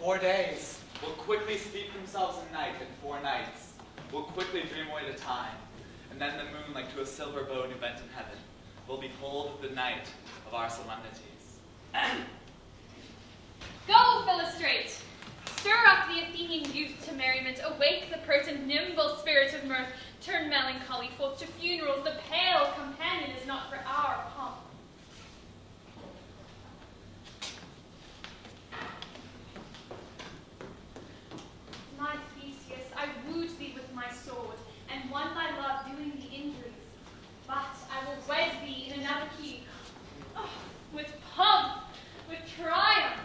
4 days. Will quickly steep themselves in night in 4 nights. Will quickly dream away the time. And then the moon, like to a silver bow new bent in heaven, will behold the night of our solemnities. Go, Philostrate! Stir up the Athenian youth to merriment, awake the pert and nimble spirit of mirth, turn melancholy forth to funerals, the pale companion is not for our pomp. My Theseus, I wooed thee with my sword, and won thy love doing thee injuries. But I will wed thee in another key, with pomp, with triumph,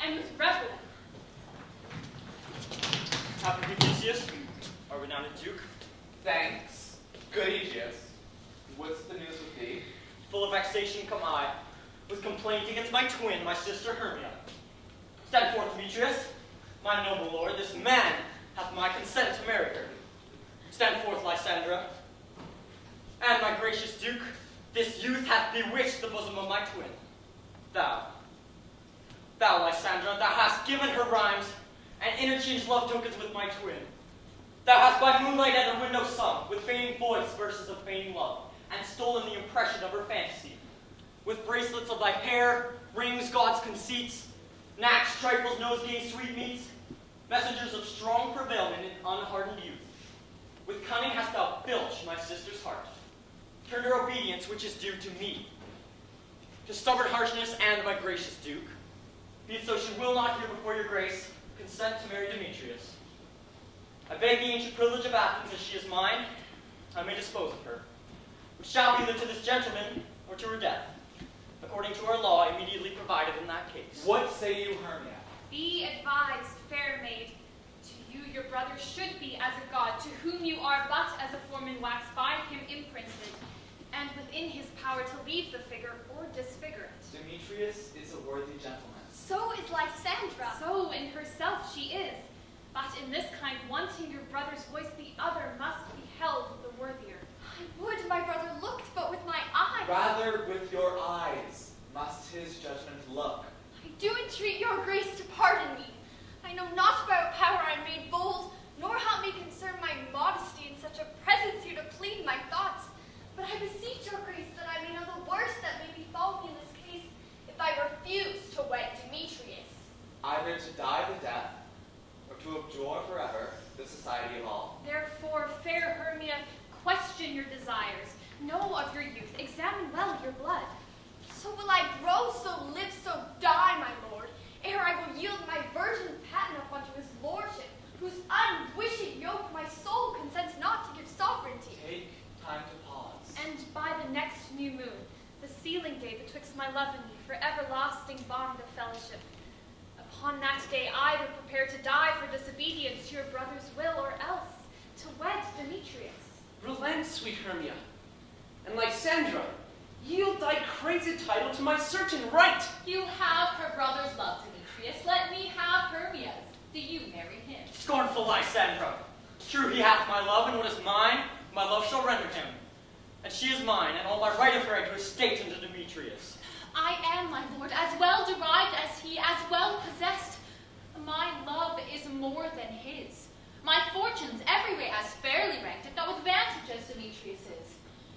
and with revel. Happy Theseus, our renowned Duke. Thanks, good Egeus. What's the news with thee? Full of vexation come I, with complaint against my twin, my sister Hermia. Stand forth, Demetrius, my noble lord, this man hath my consent to marry her. Stand forth, Lysandra. And my gracious Duke, this youth hath bewitched the bosom of my twin. Thou, Lysandra, thou hast given her rhymes and interchanged love tokens with my twin. Thou hast by moonlight at her window sung, with feigning voice, verses of feigning love, and stolen the impression of her fantasy. With bracelets of thy hair, rings, God's conceits, knacks, trifles, nosegays, sweetmeats, messengers of strong prevailment in unhardened youth. With cunning hast thou filched my sister's heart, turned her obedience, which is due to me, to stubborn harshness and my gracious Duke. Be it so she will not hear before your grace consent to marry Demetrius. I beg the ancient privilege of Athens, as she is mine, I may dispose of her, which shall be either to this gentleman or to her death, according to our law immediately provided in that case. What say you, Hermia? Be advised, fair maid. To you your brother should be as a god, to whom you are but as a form in wax by him imprinted, and within his power to leave the figure or disfigure it. Demetrius is a worthy gentleman. So is Lysandra. So in herself she is, but in this kind, wanting your brother's voice, the other must be held the worthier. I would my brother looked, but with my eyes. Rather with your eyes must his judgment look. I do entreat your grace to pardon me. I know not by what power I made bold, nor how it may concern my modesty in such a presence here to plead my thoughts. But I beseech your grace that I may know the worst that may befall me in this case, if I refuse to wed Demetrius. Either to die the death, or to abjure forever the society of all. Therefore, fair Hermia, question your desires. Know of your youth, examine well your blood. So will I grow, so live, so die, my lord, ere I will yield my virgin patent up unto his lordship, whose unwishing yoke my soul consents not to give sovereignty. Take time to pause. And by the next new moon, the sealing day betwixt my love and you, for everlasting bond of fellowship. Upon that day, either prepare to die for disobedience to your brother's will, or else to wed Demetrius. Relent, sweet Hermia, and Lysandra, yield thy crazy title to my certain right. You have her brother's love, Demetrius. Let me have Hermia's. Do you marry him? Scornful Lysandra, true he hath my love, and what is mine, my love shall render him. And she is mine, and all my right of her into estate unto Demetrius. I am, my lord, as well derived as he, as well possessed. My love is more than his. My fortunes every way as fairly ranked, if not with advantage as Demetrius's.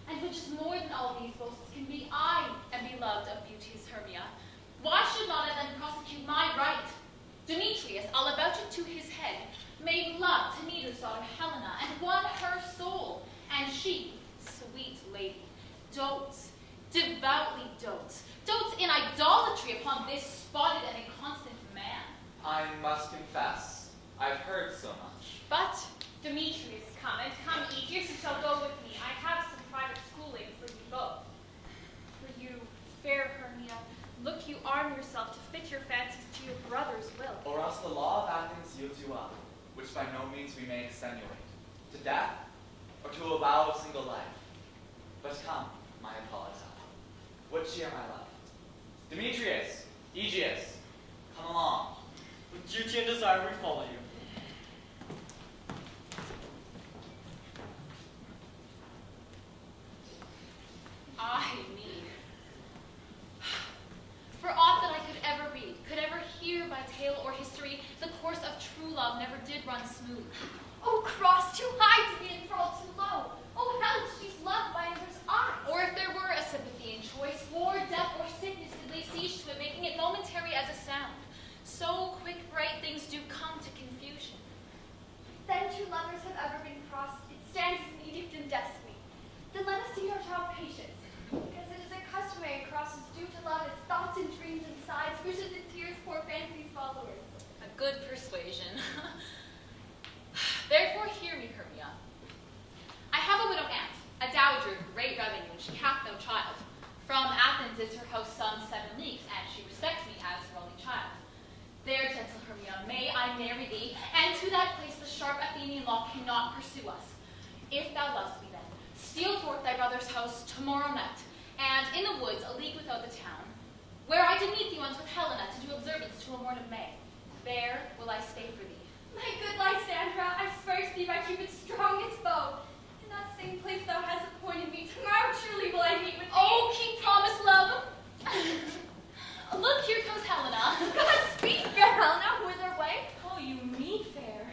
And which is more than all these boasts can be, I am beloved of beauteous Hermia. Why should not I then prosecute my right? Demetrius, I'll avouch it to his head, made love to Neda's daughter Helena, and won her soul. And she, sweet lady, dotes, devoutly dotes in idolatry upon this spotted and inconstant man. I must confess, I've heard so much. But Demetrius, come, and come, Egeus, you shall go with me. I have some private schooling for you both. For you, fair Hermia, look you arm yourself to fit your fancies to your brother's will. Or else the law of Athens yields you up, which by no means we may extenuate, to death, or to a vow of single life. But come, my Hippolyta, what cheer my love? Demetrius, Egeus, come along. With duty and desire we follow you. Ay me. For aught that I could ever read, could ever hear by tale or history, the Athens is her house some 7 leagues, and she respects me as her only child. There, gentle Hermia, may I marry thee, and to that place the sharp Athenian law cannot pursue us. If thou lovest me then, steal forth thy brother's house tomorrow night, and in the woods a league without the town, where I did meet thee once with Helena to do observance to a morn of May. There will I stay for thee. My good Lysandra, I swear to thee by Cupid's strongest bow, in that same place thou hast appointed me, tomorrow truly will I meet with thee. Oh, keep promise, love. Look, here comes Helena. Godspeed, fair Helena, whither way? Oh, you me fair.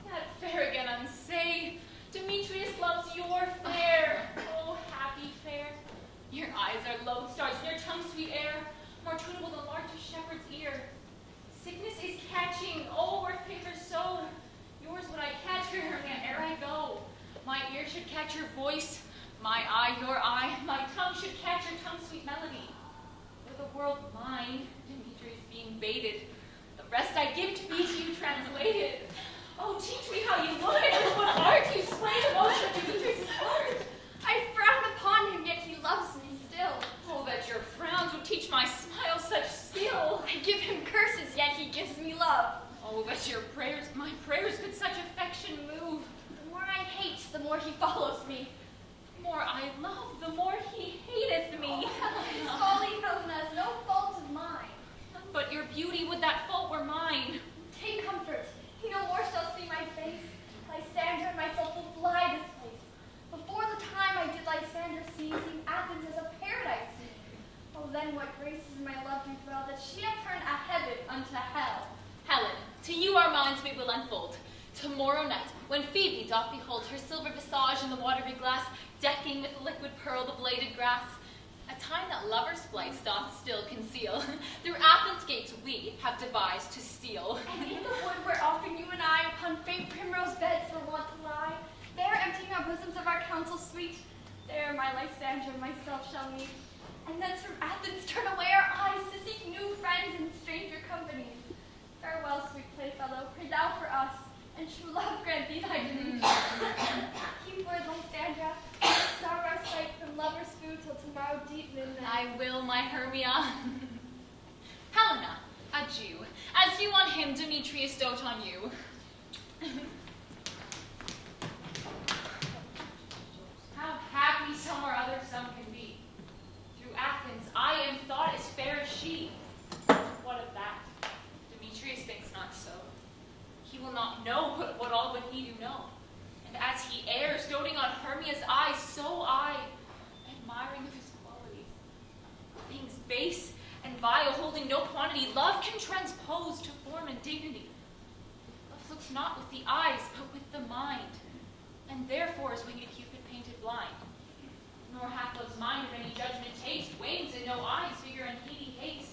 That fair again unsay. Demetrius loves your fair. Oh, happy fair. Your eyes are lodestars, and your tongue sweet air, more tunable than largest shepherd's ear. Sickness is catching, oh, where fingers sown. Yours would I catch, fair Hermia, ere I go. My ear should catch your voice, my eye your eye, my tongue should catch your tongue's sweet melody. Were the world mine, Demetrius being baited, the rest I give to be to you translated. Oh, teach me how you would, with what art you sway the motion of Demetrius' heart. I frown upon him, yet he loves me still. Oh, that your frowns would teach my smile such skill. I give him curses, yet he gives me love. Oh, that your prayers, my prayers could such affection move. The more I hate, the more he follows me. The more I love, the more he hateth me. His folly, Helena, is no fault of mine. But your beauty, would that fault were mine. Take comfort, he no more shall see my face. Lysandra and myself will fly this place. Before the time I did Lysandra see Athens as a paradise seemed. Oh, then what graces in my love do dwell, that she hath turned a heaven unto hell. Helen, to you our minds we will unfold. Tomorrow night, when Phoebe doth behold her silver visage in the watery glass, decking with liquid pearl the bladed grass, a time that lovers' flights doth still conceal, through Athens' gates we have devised to steal. And in the wood where often you and I upon faint primrose beds were wont to lie, there emptying our bosoms of our counsel sweet, there my Lysandra and myself shall meet. And thence from Athens turn away our eyes to seek new friends in stranger companies. Farewell, sweet playfellow, pray thou for us, and true love grant thee thy delusion. Keep word, Lysandra, starve our sight from lover's food till tomorrow deep midnight. I will, my Hermia. Helena, adieu. As you on him, Demetrius dote on you. How happy some or other some can be. Through Athens, I am thought as fair as she. What of that? Demetrius thinks not so. He will not know what all but he do know. And as he errs, doting on Hermia's eyes, so I, admiring of his qualities. Things base and vile, holding no quantity, love can transpose to form and dignity. Love looks not with the eyes, but with the mind, and therefore is winged Cupid painted blind. Nor hath love's mind of any judgment taste, wings in no eyes, figure and heedy haste.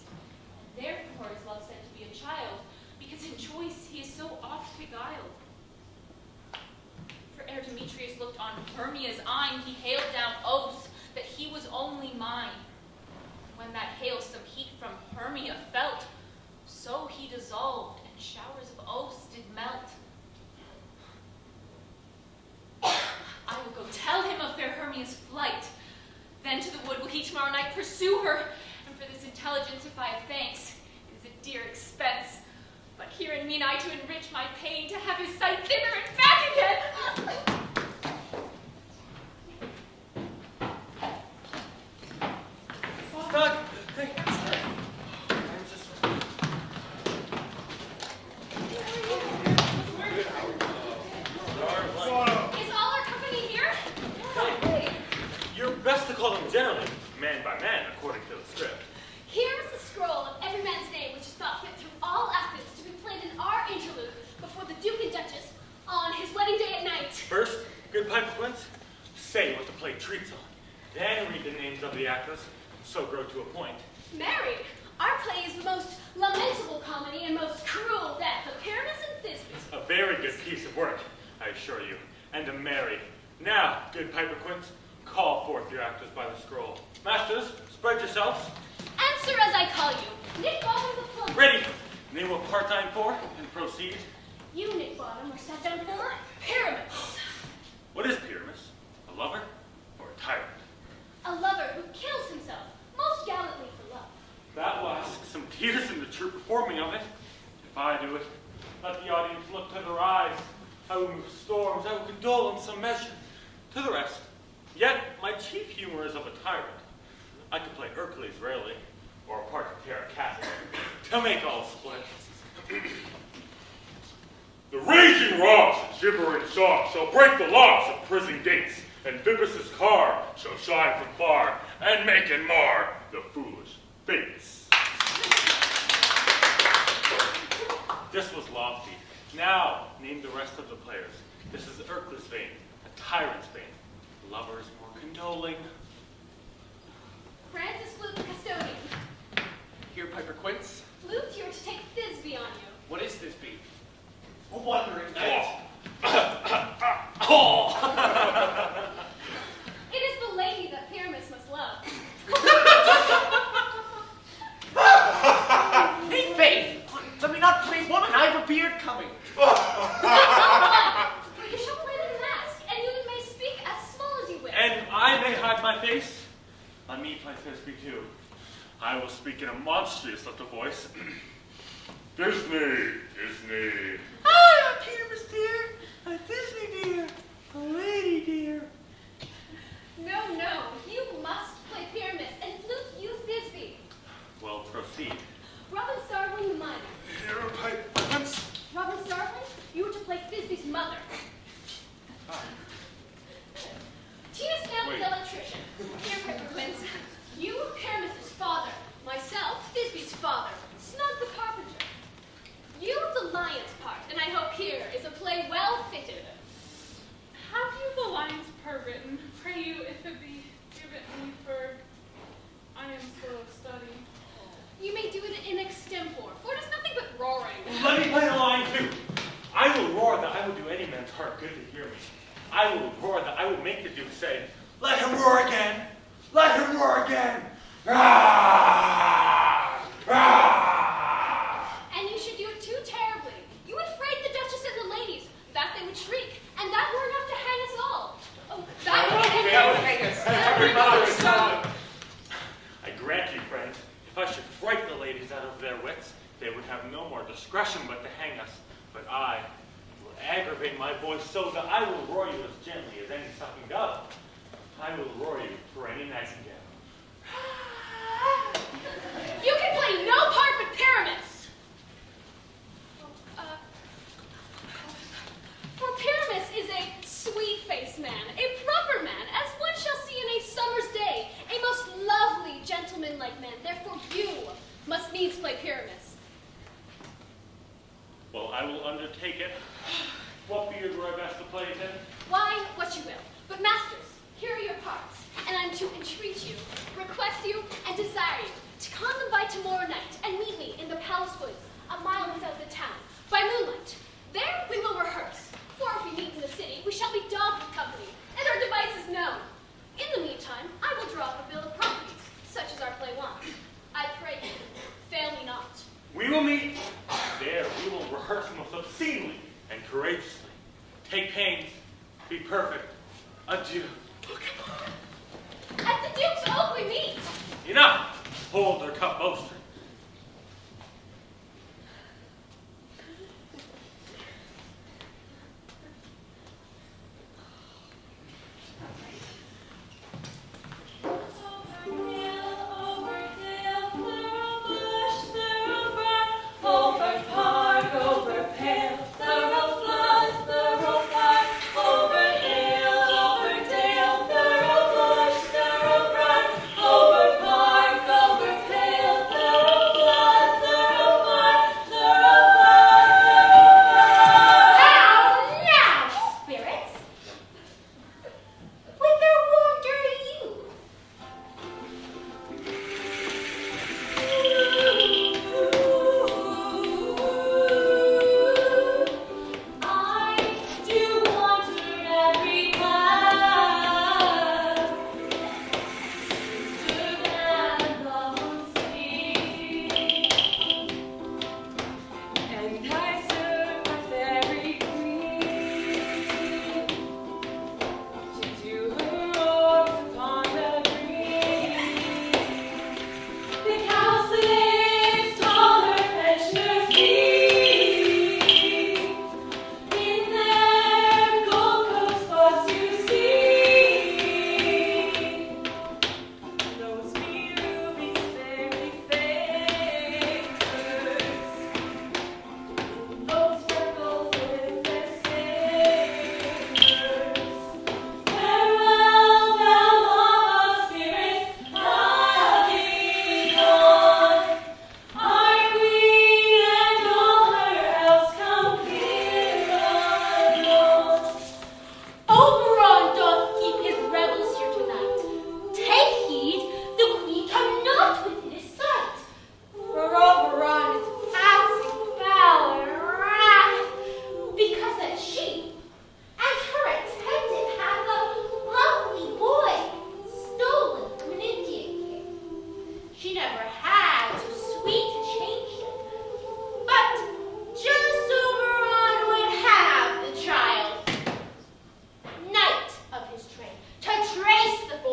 And therefore is love said to be a child, because in choice he is so oft beguiled. For ere Demetrius looked on Hermia's eyne, he hailed down oaths that he was only mine. When that hail some heat from Hermia felt, so he dissolved, and showers of oaths did melt. I will go tell him of fair Hermia's flight. Then to the wood will he tomorrow night pursue her, and for this intelligence, if I have thanks, it is a dear expense. But herein mean I to enrich my pain, to have his sight thither and back again. Snug! Is all our company here? Hey, you're best to call them generally, man by man, according to the script. Here is the scroll of every man's name, which is thought fit through all Athens to be played in our interlude before the Duke and Duchess on his wedding day at night. First, good pipe Quince, say what the play treats on. Then read the names of the actors, so grow to a point. Married. Our play is the most lamentable comedy and most cruel death of Pyramus and Theseus. A very good piece of work, I assure you, and a merry. Now, good piper Quince, call forth your actors by the scroll. Masters, spread yourselves. Answer as I call you. Nick Bottom the plumber. Ready. Name what part-time for, and proceed. You, Nick Bottom, or sat down filler? Pyramus. What is Pyramus? A lover or a tyrant? A lover who kills himself, most gallantly to the rest. Yet my chief humor is of a tyrant. I can play Hercules rarely, or a part to tear a castle, to make all split. The raging rocks and gibbering song shall break the locks of prison gates, and Phoebus' car shall shine from far, and make and mar the foolish fates. This was lofty. Now name the rest of the players. This is Hercules' vein, a tyrant's vein. Lovers more condoling. Francis Flute, the custodian. Here, Piper Quince. Flute, you're to take Thisbe on you. What is Thisbe? A wandering knight. It is the lady that Pyramus must love. Hey, Faith! Let me not play woman. I have a beard coming. You shall play the mask, and you may speak as small as you will. And I may hide my face. Let me play Thisbe too. I will speak in a monstrous little voice. Disney. Hi, Pyramus dear. Disney dear. A lady dear. No, you must play Pyramus, and Flute, you Thisbe. Well, proceed. Robin Starveling the minor. Here, Piper Quince. Robin Starveling, you are to play Thisbe's mother. Tina Snout, Wait. the electrician. Here, Piper Quince. You, Pyramus' father. Myself, Thisbe's father. Snug the carpenter. You, the lion's part, and I hope here is a play well fitted. Have you the lines per written? Pray you, if it be given me, for I am slow of study. You may do it in extempore, for it is nothing but roaring. Let me play the line too. I will roar that I will do any man's heart good to hear me. I will roar that I will make the Duke say, let him roar again! Let him roar again! Rah! Rah! And you should do it too terribly. You would fright the Duchess and the ladies, that they would shriek, and that were enough to hang us all. Oh, that would hang us. Everybody stop. I grant you, friends, if I should frighten the ladies out of their wits, they would have no more discretion but to hang us. But I will aggravate my voice so that I will roar you as gently as any sucking dove. I will roar you for any nightingale. You can play no part but Pyramus. For Pyramus is a sweet-faced man, a proper man, as one shall see in a summer's day, a most lovely gentleman-like man. Therefore you must needs play Pyramus. Well, I will undertake it. What beard were I best to play it in? Why, what you will. But masters, here are your parts, and I'm to entreat you, request you, and desire you to come them by tomorrow night and meet me in the palace woods, a mile without the town, by moonlight. There we will rehearse, for if we meet in the city, we shall be dogged with company, and our devices known. In the meantime, I will draw up a bill of properties, such as our play wants. I pray you, fail me not. We will meet. There we will rehearse most obscenely and courageously. Take pains. Be perfect. Adieu. At the Duke's Oak we meet. Enough. Hold their cup boasting. Over park, over pale,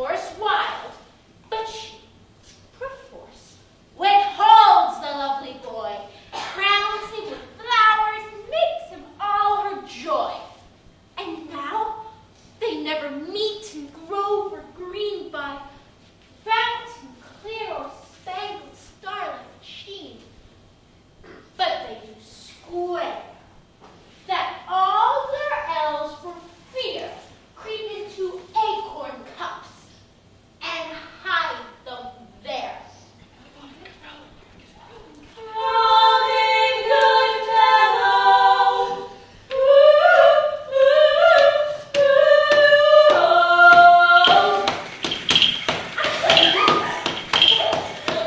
forest wild, but she, perforce, withholds the lovely boy, crowns him with flowers, makes him all her joy. And now they never meet in grove or green by fountain clear or spangled starlight sheen. But they do swear that all their elves for fear creep into acorn cups and hide them there. Robin Goodfellow,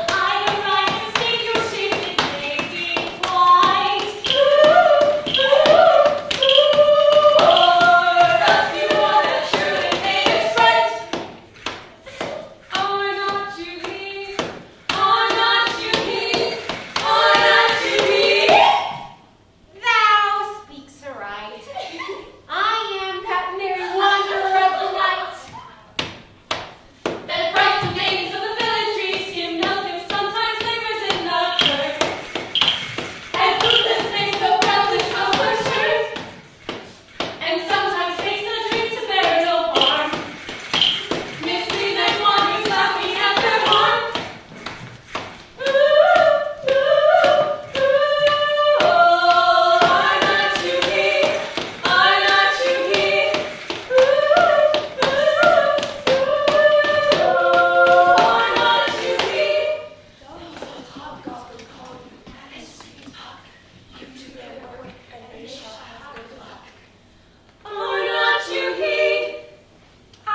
I am right to sing your shaped and making flight. Does you want a true and native friend? Are not you he? Are not you he? Are not you he? Thou speaks aright. I am that merry wanderer of the night, that frights the maidens of the village trees, skim milk and sometimes lingers in the curd, and fruitless things so proudly smells her shirt, and sometimes takes a drink to bear no harm, mislead and wanders laughing at their harm. Are not you he? Are not you he? Are not you he? Are not you he? I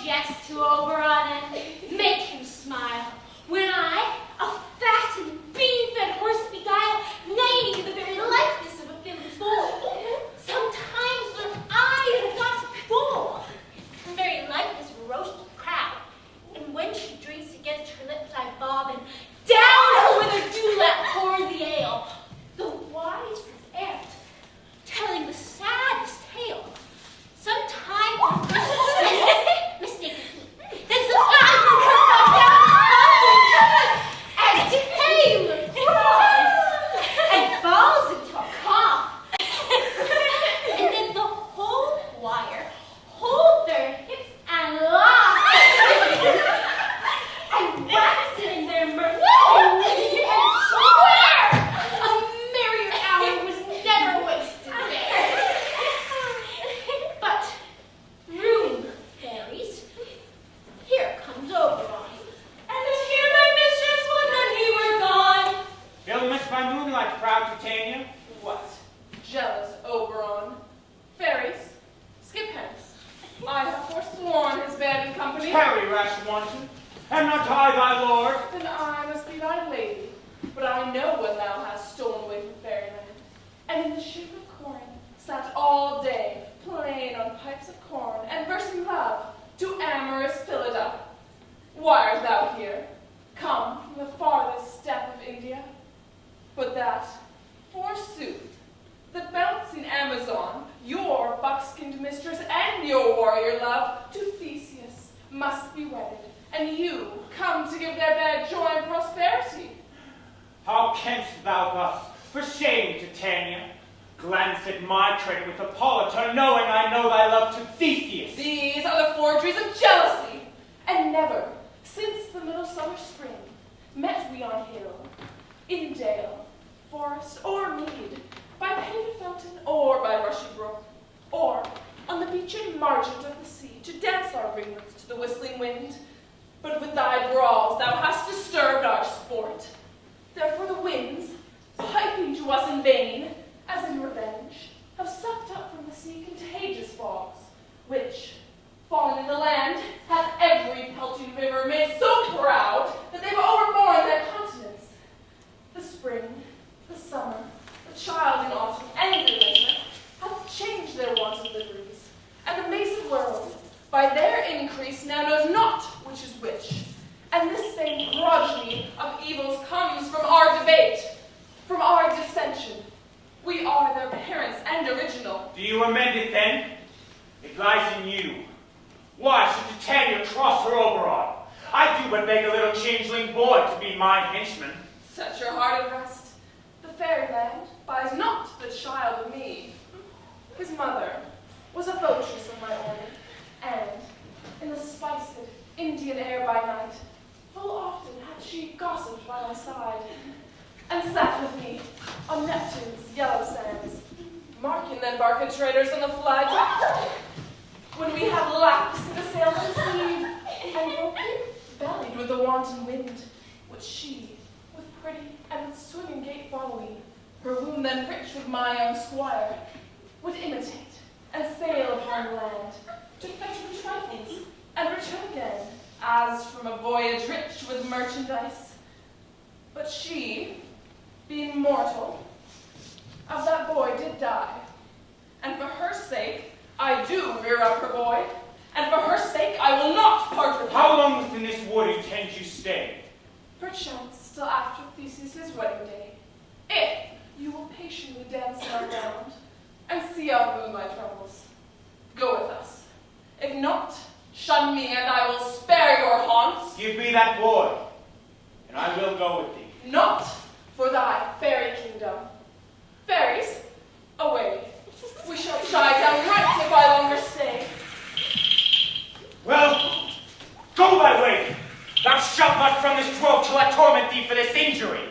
jest to Oberon and make him smile, when I, a fat and bean-fed horse beguile, neighing the very likeness of a Philly's foal. Sometimes learn I in a gossip bowl, her very likeness of a roasted crab, and when she drinks against her lips I bob, and down her with her dewlap pour the ale, the wise as errant, telling the saddest tale. Sometime on mistake, then some eyes will come back down and Taylor cries and falls into a cough. And then the whole choir hold their hips and laugh and wax it in their mirth and swear a merrier hour was never wasted there. But, room, fairies, here comes Oberon, and here my mistress would that he were gone. Filament by moonlight, proud Titania. What? Jealous Oberon. Fairies, skip hence. I have forsworn his bed and company. Carey, rash wanton. Am not I thy lord? Then I must be thy lady. But I know when thou hast stolen away from fairyland, and in the ship of Corin sat all day, playing on pipes of corn, and versing love to amorous Hippolyta. Why art thou here, come from the farthest steppe of India? But that, forsooth, the bouncing Amazon, your buck-skinned mistress and your warrior love, to Theseus must be wedded, and you come to give their bed joy and prosperity. How canst thou thus? For shame, Titania. Glance at my trade with Hippolyta, knowing I know thy love to Theseus. These are the forgeries of jealousy, and never, since the middle summer spring, met we on hill, in dale, forest, or mead, by paved fountain or by rushy brook, or on the beechen margent of the sea, to dance our ringlets to the whistling wind. But with thy brawls thou hast disturbed our sport. Therefore the winds, piping to us in vain, as in revenge, have sucked up from the sea contagious fogs, which, fallen in the land, hath every pelting river made so proud that they've overborne their continents. The spring, the summer, the child in autumn, and the winter hath changed their wonted liveries, and the mason world, by their increase, now knows not which is which. And this same progeny of evils comes from our debate, from our dissension. We are their parents and original. Do you amend it then? It lies in you. Why should Titania cross her Oberon? I do but beg a little changeling boy to be my henchman. Set your heart at rest. The fairyland buys not the child of me. His mother was a votress of my order, and in the spiced Indian air by night, full often had she gossiped by my side, and sat with me on Neptune's yellow sands, marking them barking traders on the flag. When we had laps the sails conceived, and broken, bellied with the wanton wind, which she, with pretty and with swimming gait following, her wound then rich with my young squire, would imitate and sail upon the land, to fetch her trifles, and return again, as from a voyage rich with merchandise. But she, being mortal, of that boy did die, and for her sake I do rear up her boy, and for her sake I will not part with her. How long within this wood intend you stay? Perchance till after Theseus' wedding day, if you will patiently dance around and see our moonlight troubles. Go with us. If not, shun me, and I will spare your haunts. Give me that boy, and I will go with thee. Not for thy fairy kingdom. Fairies, away. We shall die downright if I longer stay. Well, go thy way. Thou shalt not from this grove till I torment thee for this injury.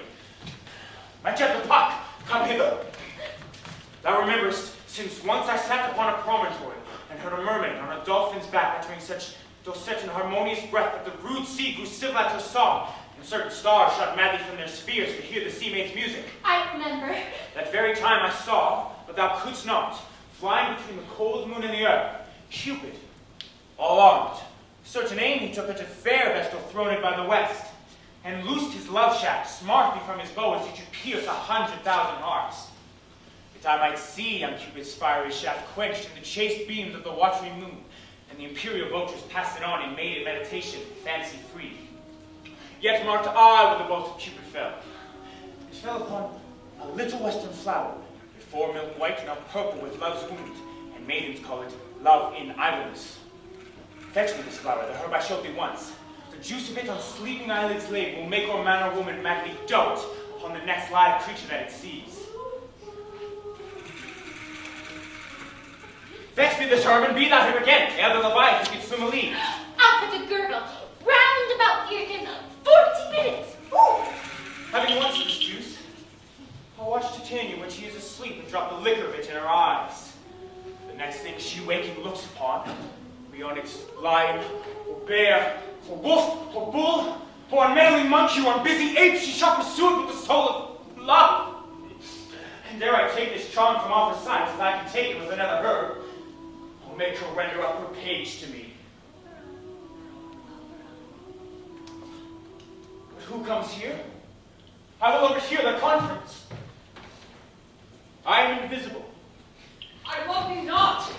My gentle Puck, come hither. Thou rememberest, since once I sat upon a promontory and heard a mermaid on a dolphin's back uttering such dulcet and harmonious breath that the rude sea grew civil at her song, and certain stars shot madly from their spheres to hear the sea maid's music. I remember. That very time I saw, but thou couldst not, flying between the cold moon and the earth, Cupid, all armed. Certain aim he took at a fair vestal throned by the west, and loosed his love shaft smartly from his bow as he should pierce 100,000 hearts. That I might see young Cupid's fiery shaft quenched in the chaste beams of the watery moon, and the imperial vultures passing on in maiden meditation, fancy free. Yet marked I where the bolt of Cupid fell. It fell upon a little western flower, before milk white, now purple with love's wound, and maidens call it love in idleness. Fetch me this flower, the herb I showed thee once. The juice of it on sleeping eyelids laid will make our man or woman madly dote upon the next live creature that it sees. Fetch me this herb and be thou here again, ere the Leviathan can swim a league. I'll put a girdle round about here in 40 minutes. Ooh. Having once this juice, I'll watch Titania when she is asleep and drop the liquor of it in her eyes. The next thing she waking looks upon, beyond its lion, or bear, or wolf, or bull, or unmanly monkey, or busy ape, she shall pursue it with the soul of love. And dare I take this charm from off her sight, as I can take it with another herb, or make her render up her page to me. But who comes here? I will overhear the conference. I am invisible. I love thee not.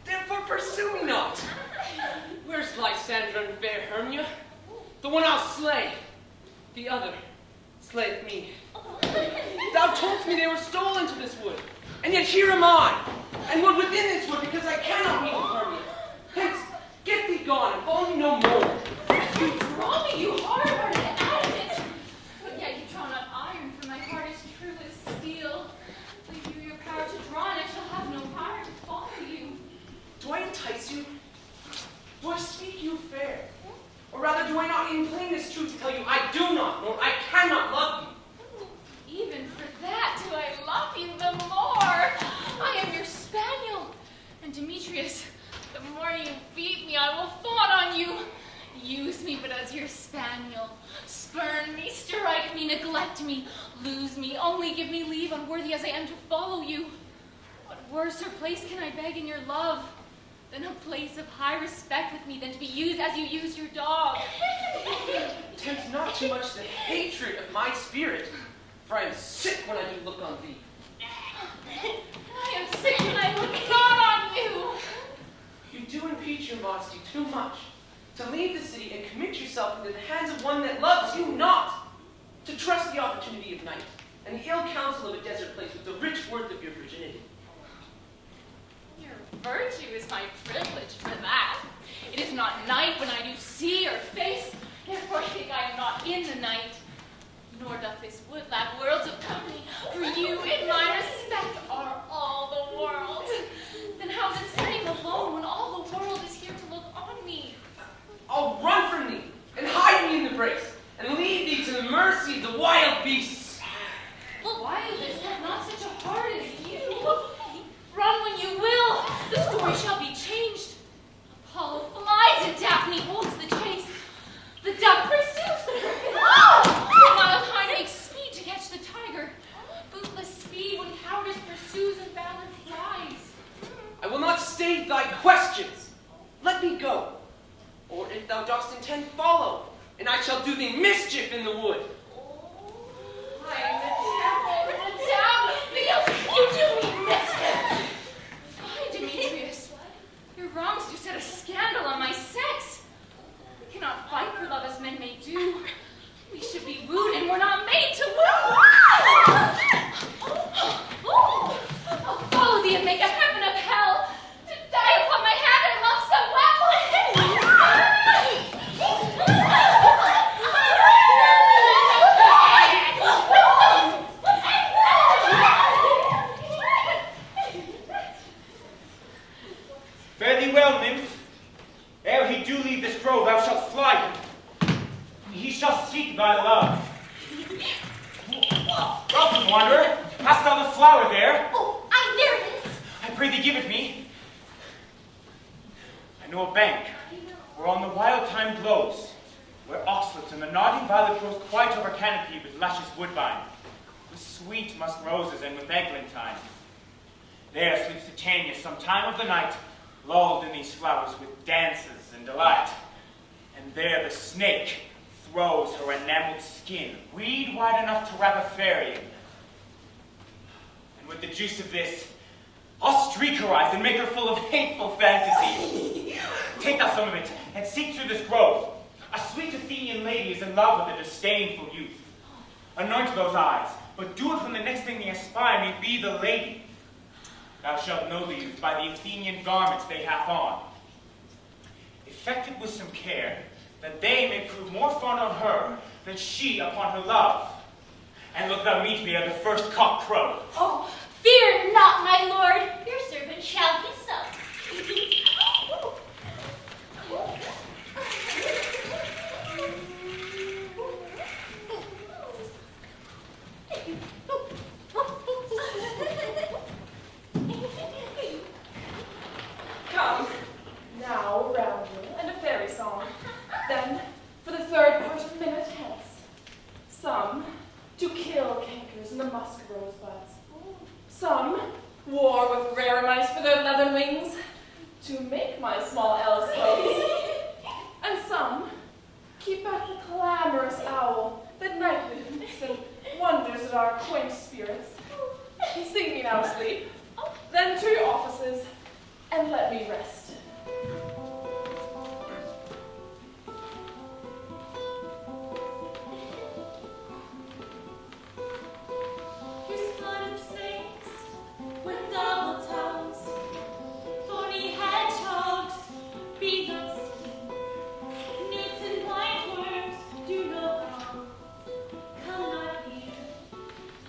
Therefore pursue me not. Where's Lysandra and fair Hermia? The one I'll slay. The other slayeth me. Thou toldst me they were stolen to this wood, and yet here am I, and wood within this wood, because I cannot meet with Hermia. Hence, get thee gone, and follow me no more. You draw me, you hard-hearted adamant. But yet you draw not iron, for my heart is true as steel. Leave you your power to draw, and I shall have no power to follow you. Do I entice you? Do I speak you fair? Or rather, do I not in plainness truth to tell you I do not, nor I cannot love you? Even for that do I love you the more. I am your spaniel. And Demetrius, the more you beat me, I will fawn on you. Use me but as your spaniel. Spurn me, strike me, neglect me, lose me. Only give me leave, unworthy as I am to follow you. What worse or place can I beg in your love than a place of high respect with me, than to be used as you use your dog? Tempt not too much the hatred of my spirit, for I am sick when I do look on thee. I am sick when I look not on you. You do impeach your modesty too much, to leave the city and commit yourself into the hands of one that loves you not, to trust the opportunity of night, and the ill counsel of a desert place with the rich worth of your virginity. Your Virtue is my privilege for that. It is not night when I do see your face, therefore think I am not in the night. Nor doth this wood lack worlds of company, for you in my respect are all the world. Then how is it sitting alone when all the world is here to look on me? I'll run from thee, and hide me in the brakes, and leave thee to the mercy of the wild beasts. Wildest have not such a heart as you. Run when you will, the story shall be changed. Apollo flies and Daphne holds the chase. The dove pursues the griffin. The wild hind makes speed to catch the tiger. Bootless speed when cowardice pursues and valor flies. I will not stay thy questions. Let me go. Or if thou dost intend, follow, and I shall do thee mischief in the wood. I am the devil, you do me mischief. Fie, Demetrius, your wrongs do set a scandal on my sex. We cannot fight for love as men may do. We should be wooed and we're not made to woo. I'll follow thee and make a heaven of hell, to die upon my hand I love so well. Fare thee well, nymph. Ere he do leave this grove, thou shalt fly him. He shall seek thy love. Welcome, wanderer. Hast thou the flower there? Oh, there it is. I pray thee give it me. I know a bank where on the wild thyme blows, where oxlips and the nodding violet grows quite over canopy with luscious woodbine, with sweet musk roses and with eglantine. There sleeps Titania some time of the night, lulled in these flowers with dances and delight. And there the snake throws her enameled skin, weed wide enough to wrap a fairy in. And with the juice of this, I'll streak her eyes and make her full of hateful fantasies. Take thou some of it, and seek through this grove. A sweet Athenian lady is in love with a disdainful youth. Anoint those eyes, but do it when the next thing they espy may be the lady. Thou shalt know the youth by the Athenian garments they hath on. Effect it with some care, that they may prove more fond on her than she upon her love. And look thou meet me ere the first cock crow. Oh, fear not, my lord. Your servant shall be so. Come, now round you, and a fairy song. Then, for the third part of a minute hence, some to kill cankers in the musk rosebuds, some war with rare mice for their leathern wings, to make my small elves close, and some keep back the clamorous owl that nightly hoots and wonders at our quaint spirits. Sing me now sleep, then to your offices, and let me rest. You spotted snakes with double tongues, thorny hedgehogs, beetles, newts and blind worms do no harm. Come not here,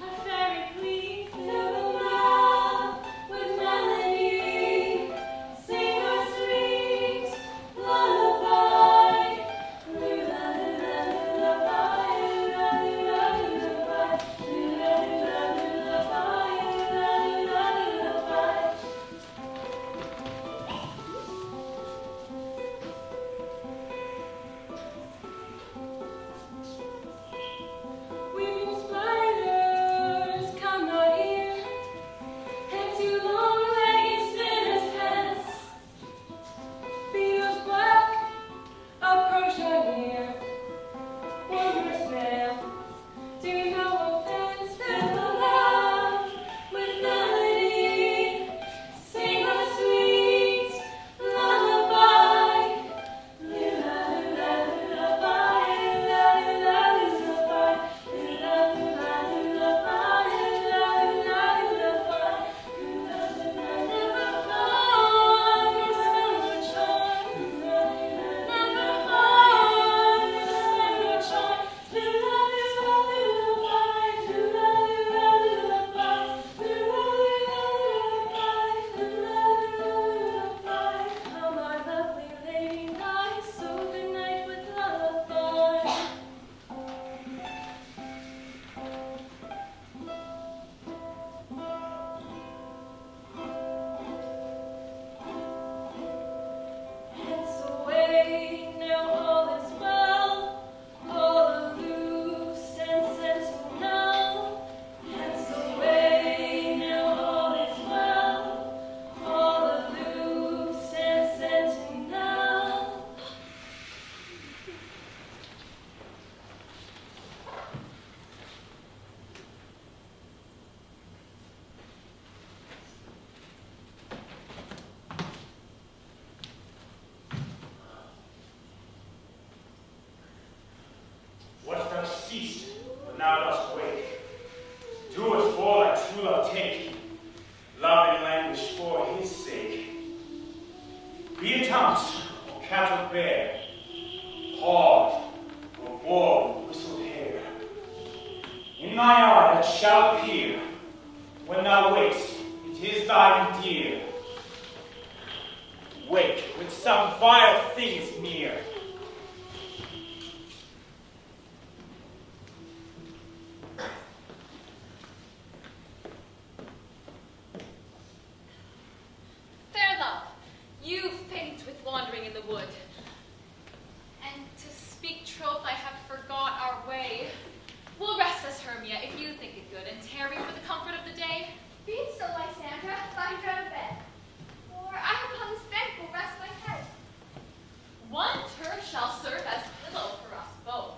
a fairy queen, fill the mouth with melody, sing now dost wake. Do it for thy true love take, love and language for his sake. Be it ounce or cattle bear, hard or boar with whistled hair. In thy eye that shall appear, when thou wakest, it is thine dear. Wake when some vile thing is near. Fair love, you faint with wandering in the wood. And to speak troth, I have forgot our way. We'll rest us, Hermia, if you think it good, and tarry for the comfort of the day. Be it so, Lysandra, lie down in bed. Or I upon this bed will rest my head. One turf shall serve as pillow for us both.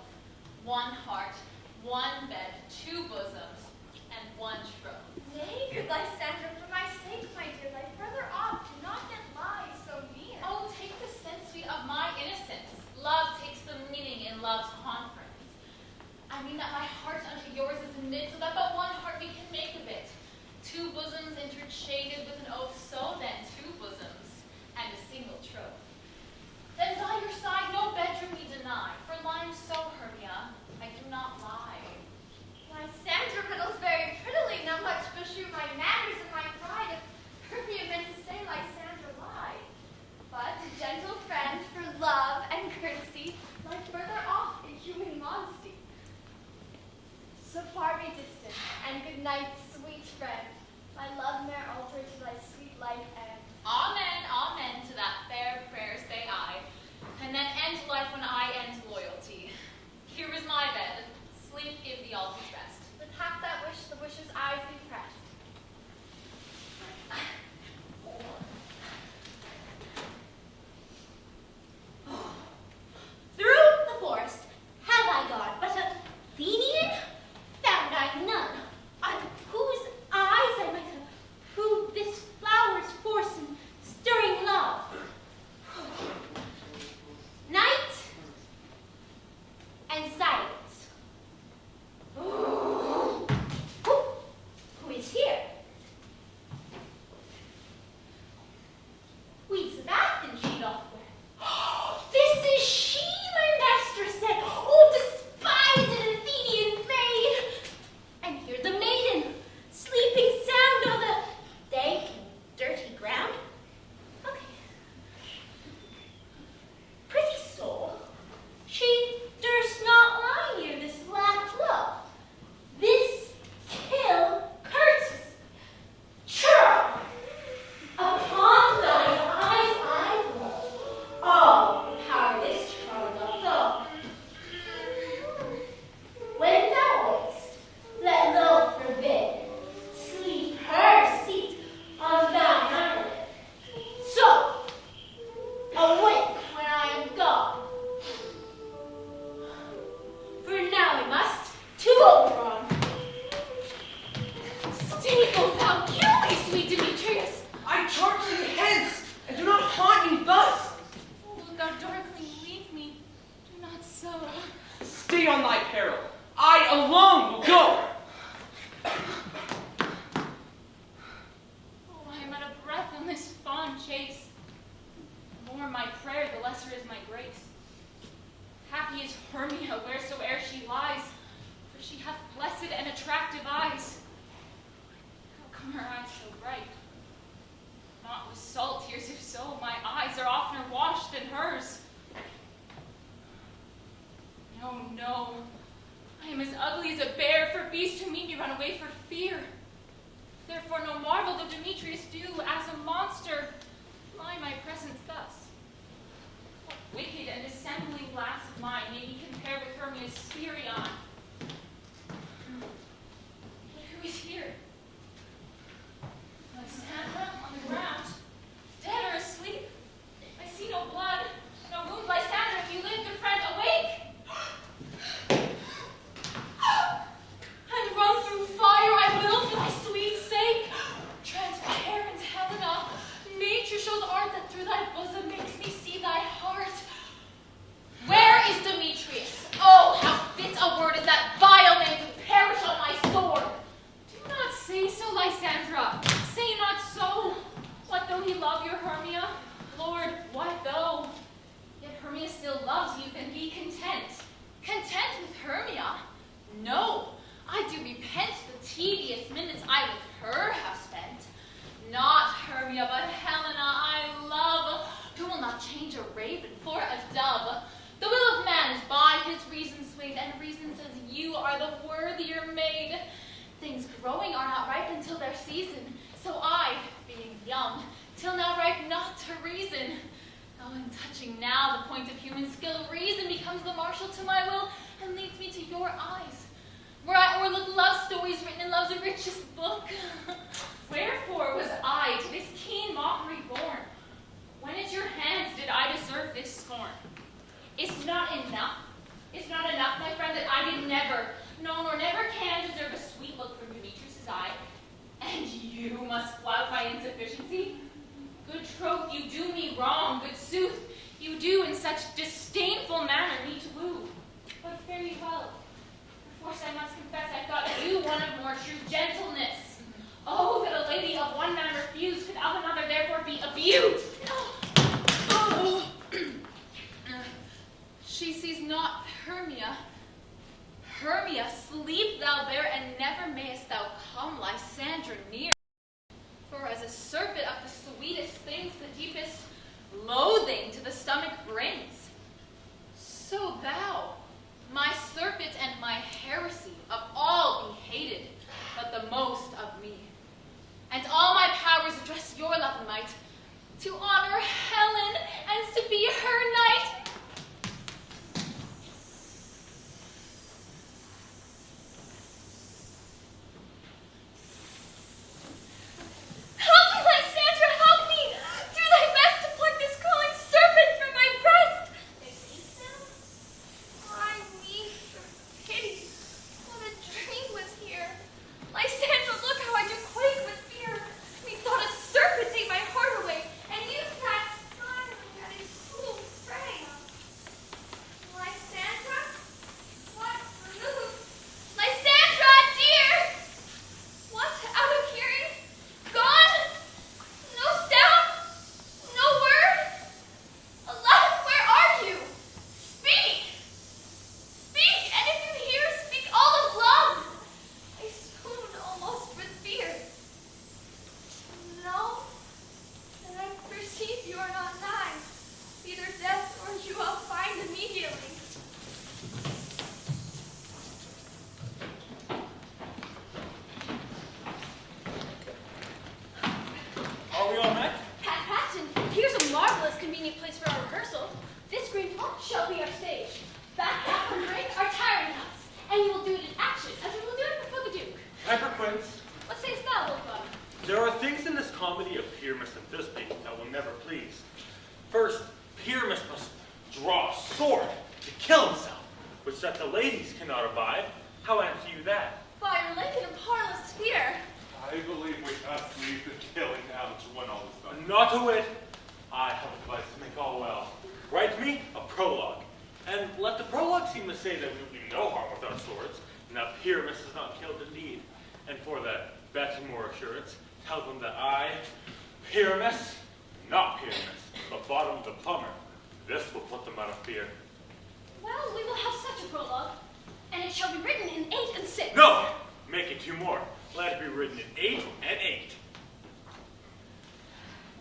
One heart, one bed, two bosoms, and one troth. Nay, good Lysandra, for my sake, my dear life, further off, do not yet lie so near. Oh, take the sense sweet of my innocence. Love takes the meaning in love's conference. I mean that my heart unto yours is knit, so that but one heart we can make of it. Two bosoms intershaded with an oath, so then two bosoms and a single troth. Then by your side no bedroom we deny, for lying so, Hermia, I do not lie. Lysandra riddles very prettily, not much beshew my manners and my pride, if Hermia meant to say Lysandra lied. But a gentle friend for love and courtesy lie further off in human modesty. So far be distant, and good night, sweet friend. My love ne'er alter to thy sweet life end. Amen, amen, to that fair prayer say I, and then end life when I end loyalty. Here is my bed, sleep give thee all his best. With half that wish, the wisher's eyes be pressed. Through the forest have I gone, but a Athenian found I none, on whose eyes I might have proved this flower's force in stirring love. Night and silence. Who is here? Weeds of Athens she doth wear. This is she, my master said. Oh, despised Athenian maid! And here the maiden, sleeping sound on the dank and dirty ground. Okay. Pretty soul, she durst not lie near this lack love. This kill curses. Chirrup! Upon thine eyes I blow. All power this charm doth go. When thou wakest, let love forbid, sleep her seat on thine eyelid. So, awake when I am gone. For now I must to Oberon. Stay, O thou kill me, sweet Demetrius. I charge thee hence, and do not haunt me thus. Oh, thou darkling, leave me, do not so. Stay on thy peril. I alone will go. Oh, I am out of breath on this fond chase. The more my prayer, the lesser is my grace. Happy is Hermia wheresoe'er she lies, for she hath blessed and attractive eyes. How come her eyes so bright? Not with salt tears, if so, my eyes are oftener washed than hers. No, no, I am as ugly as a bear, for beasts who meet me run away for fear. Therefore no marvel though Demetrius do, as a monster, fly my presence thus. What wicked and dissembling glass of mine may be compared with Hermia's Spirion? But who is here? Lysandra on the ground, dead or asleep? I see no blood, no wound. Lysandra, if you live, good friend, awake! And run through fire I will for thy sweet sake. Transparent Helena, nature shows art that through thy bosom makes me see thy heart. Where is Demetrius? Oh, how fit a word is that vile name to reason. Oh, in touching now the point of human skill, reason becomes the marshal to my will and leads me to your eyes, where I o'erlook love stories written in love's richest book. Wherefore was I to this keen mockery born? When at your hands did I deserve this scorn? It's not enough. It's not enough, my friend, that I did never, no, nor never can deserve a sweet look from Demetrius' eye. And you must flout my insufficiency? Good troth, you do me wrong, good sooth. You do in such disdainful manner me to woo. But fare ye well. Perforce I must confess I thought you one of more true gentleness. Oh, that a lady of one man refused could of another therefore be abused. Oh. She sees not Hermia. Hermia, sleep thou there, and never mayest thou come Lysandra near. For as a surfeit of the sweetest things, the deepest loathing to the stomach brings, so thou, my surfeit and my heresy, of all be hated, but the most of me. And all my powers address your love and might, to honor Helen, and to be her knight. Help me, Lysandra, help me! Do thy best to pluck this crawling serpent from my breast! It eats him? I weep for pity. What a dream was here. Lysandra, look how I do quake with fear. Methought a serpent ate my heart away, and you sat smiling at his cruel prey. Lysandra? What remove? Lysandra, dear! What, out of hearing? Gone? No sound? No word? Alas, where are you? Speak! Speak, and if you hear, speak all of love. I swooned almost with fear. No, and I perceive you are not nigh. Either death or you I'll find immediately. Are we all met? Pat Patton, here's a marvelous convenient place for our rehearsal. This green plot shall be our stage. Back half and break our tiring house. And you will do it in action, as we will do it before the Duke. Piper Quince, What sayest thou, Wolfbottom? there are things in this comedy of Pyramus and Thisbe that will never please. First, Pyramus must draw a sword to kill himself, which that the ladies cannot abide. How answer you that? By your Lincoln and parlous fear. I believe we must leave the killing now when all is done. Not a whit. I have advice to make all well. Write me a prologue, and let the prologue seem to say that we will do no harm with our swords, and that Pyramus is not killed indeed. And for the better more assurance, tell them that I, Pyramus, not Pyramus, but Bottom the plumber, this will put them out of fear. Well, we will have such a prologue, and it shall be written in 8 and 6. No! Make it 2 more. Let it be written in 8 and 8.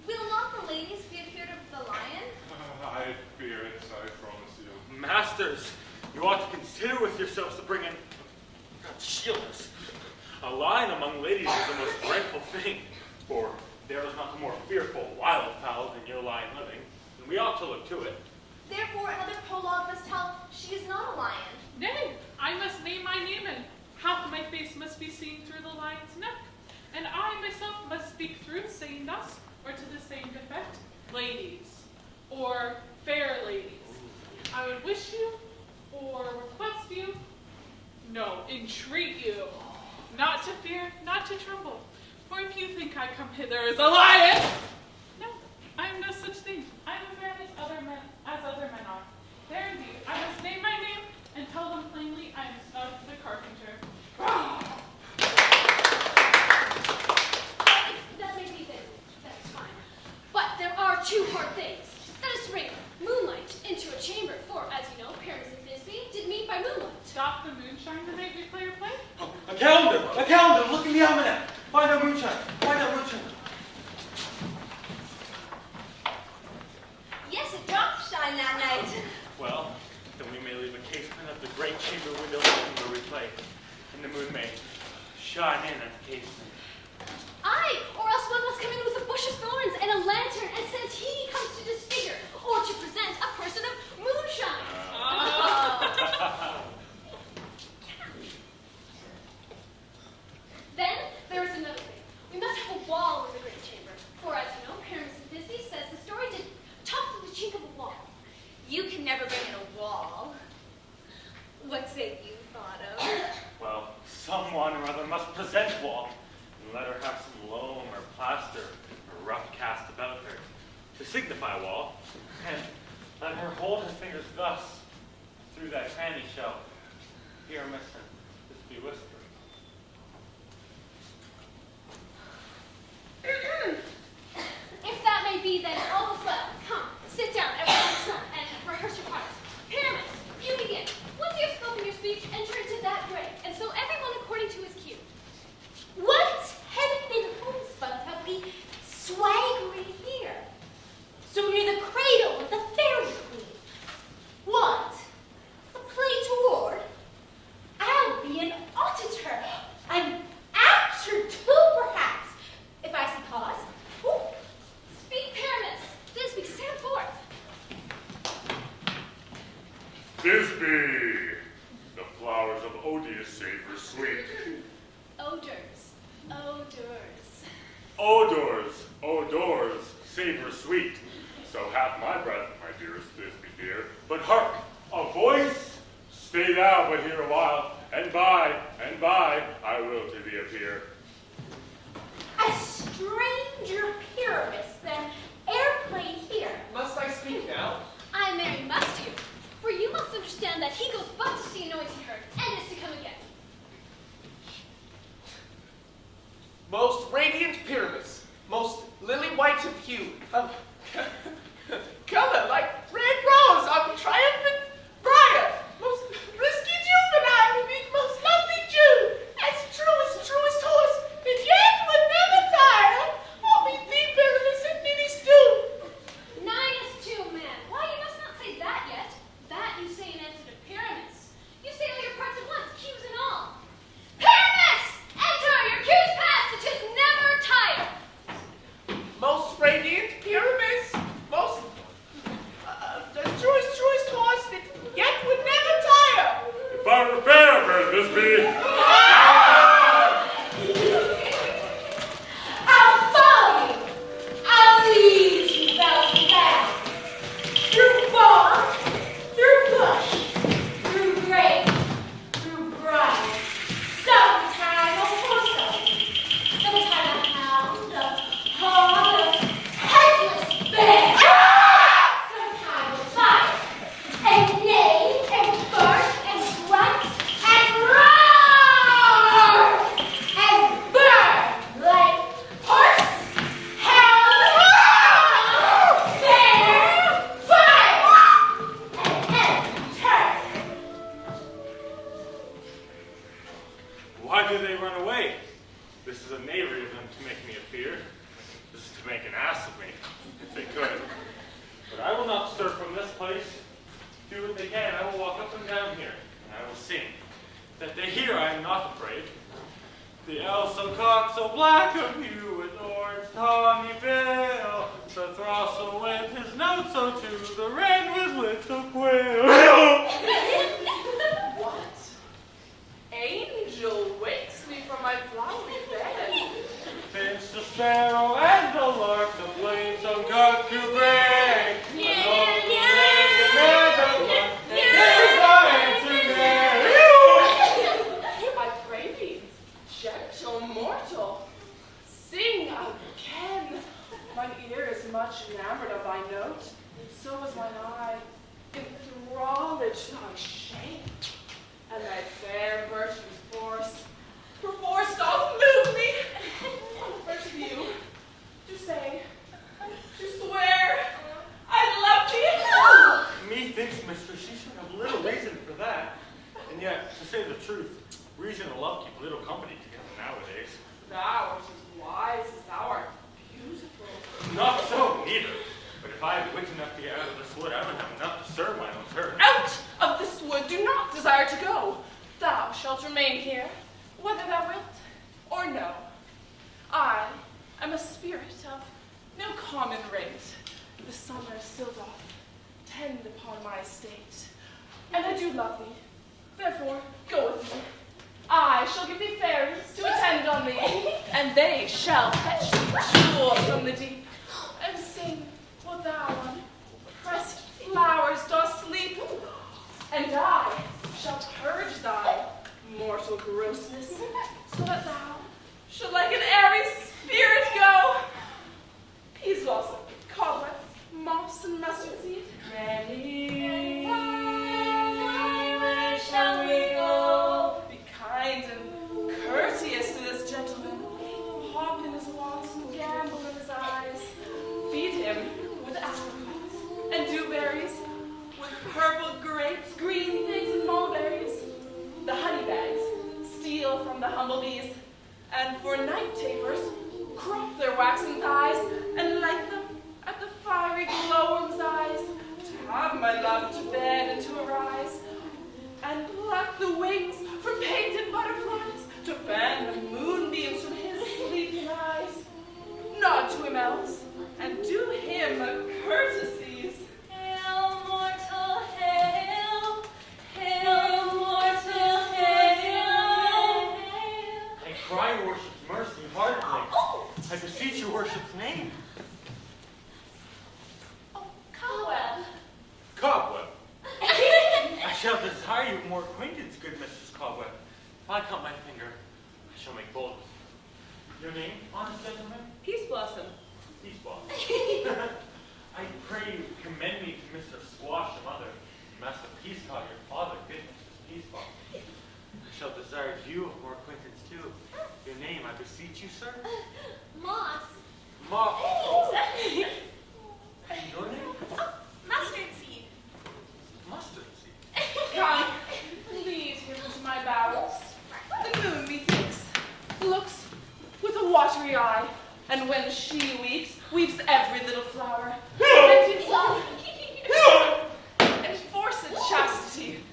Will not the ladies be afeard of the lion? I fear it, I promise you. Masters, you ought to consider with yourselves to bring in shielders. A lion among ladies is the most dreadful thing, for there is not a more fearful wildfowl than your lion living, and we ought to look to it. Therefore, another prologue must tell she is not a lion. Nay, I must name my name, and half my face must be seen through the lion's neck, and I myself must speak through, saying thus, or to the same effect, ladies, or fair ladies. I would wish you, or request you, no, entreat you, not to fear, not to tremble. For if you think I come hither as a lion, no, I am no such thing. I am a man as other men are. There indeed, I must name my name and tell them plainly I am Snug the carpenter. That may be then. That is fine. But there are 2 hard things. Let us bring moonlight into a chamber, for, as you know, Pyramus and Thisbe did meet by moonlight. Stop the moonshine the night we play our play? Oh, a calendar! A calendar! Look in the almanac! Find out moonshine! Find out moonshine! Yes, it dropped shine that night. Well, then we may leave a casement at the great chamber window open where we play, and the moon may shine in at the casement. Aye, or else one must come in with a bush of thorns and a lantern and says he comes to never been in a wall. What's it you thought of? Well, someone or other must present wall, and let her have some loam or plaster or rough cast about her to signify wall, and let her hold her fingers thus through that cranny shell. Here, mister, this be whispered. If that may be, then all is well. Come, sit down, everyone, and rehearse your parts. Pyramus, you begin. Once you have spoken your speech, enter into that grave, and so everyone according to his cue. What heaven homespuns have we swaggering here? So near the cradle of the fairy queen. What? A play toward? I'll be an auditor, an actor too, perhaps, if I see cause. Ooh. Speak, Pyramus. Thisbe, stand forth. Thisbe, the flowers of odious savor sweet. Odors, odors. Odors, odors, savor sweet. So hath my breath, my dearest Thisbe dear. But hark, a voice! Stay thou but here a while, and by, I will to thee appear. A stranger Pyramus, then, airplane here. Must I speak now? I marry must you, for you must understand that he goes but to see a noise he heard, and is to come again. Most radiant Pyramus, most lily-white of hue, of color like red rose on triumphant briar, most risky juvenile, most lovely Jew, as truest horse, that yet would never tire. I'll be thee, Pyramus, and many stew. 9 is 2, man. Why, you must not say that yet. That you say in answer to Pyramus. You say all your parts at once, cues and all. Pyramus! Enter! Your cues past! It is never tire! Most radiant Pyramus, most the truest horse that yet would never tire. If I were fair, fair Thisbe. I'll follow you. I'll lead you down path. Through bog, through bush, through grave, through briar. Sometime a horse, sometime a hound, a hog, a headless bear. Sometime a fire, and neigh, and bark, and grunt, and roar, and burn like horse, hound, bear, fire, and turn. Why do they run away? This is a knavery of them to make me a fear. This is to make an ass of me, if they could. But I will not stir from this place. Do what they can. I will walk up and down here, and I will sing. That they hear I am not afraid. The elves so cocked, so black of hue, with orange tawny bill. The throstle with his notes so too, the wren with little quill. What? Angel wakes me from my flowery bed. Finch the sparrow and the lark, the flame so cocked to break. I pray thee, gentle mortal, sing again. Mine ear is much enamored of thy note, so is mine eye enthralled thy shape, and thy fair virtue's force perforce doth move me on the first view to say, to swear, I love thee. Methinks, mistress, she should have little reason for that. And yet, to say the truth, reason and love keep little company together nowadays. Thou art as wise as thou art beautiful. Not so, neither. But if I had wit enough to get out of this wood, I would have enough to serve my own turn. Out of this wood do not desire to go. Thou shalt remain here, whether thou wilt or no. I am a spirit of no common rate. The summer still doth tend upon my estate, and I do love thee. Therefore, go with me. I shall give thee fairies to attend on thee, and they shall fetch thee jewels from the deep, and sing what thou on pressed flowers dost sleep and I shall purge thy mortal grossness, so that thou should like an airy spirit go. Peas blossom, cobweb, moss, and mustard seed. Ready, where shall we go? Be kind and courteous to this gentleman. Hop in his walks and gamble in his eyes. Feed him with apricots and dewberries, with purple grapes, green figs, and mulberries. The honey bags steal from the humblebees, and for night tapers, crop their waxen thighs and light them at the fiery glowworm's eyes. To have my love to bed and to arise, and pluck the wings from painted butterflies, to fan the moonbeams from his sleeping eyes. Nod to him else, and do him courtesies. Hail, mortal, hail! Hail, mortal, hail! I cry your worship's mercy heartily. I beseech your worship's name. Oh, Cobweb. Cobweb. I shall desire you more acquaintance, good Mistress Cobweb. If I cut my finger, I shall make bold with you. Your name, honest gentleman? Peace blossom. Peace blossom. I pray you commend me to Mr. Squash, the mother, Master Peacecock, your father, good Mistress Peace blossom. I shall desire you of more acquaintance too. Your name, I beseech you, sir? Moss. Moss. Exactly. And your name? Mustard seed. Mustard seed. Come, lead him to my bowers. The moon, methinks, looks with a watery eye, and when she weeps every little flower. And in love, enforced chastity.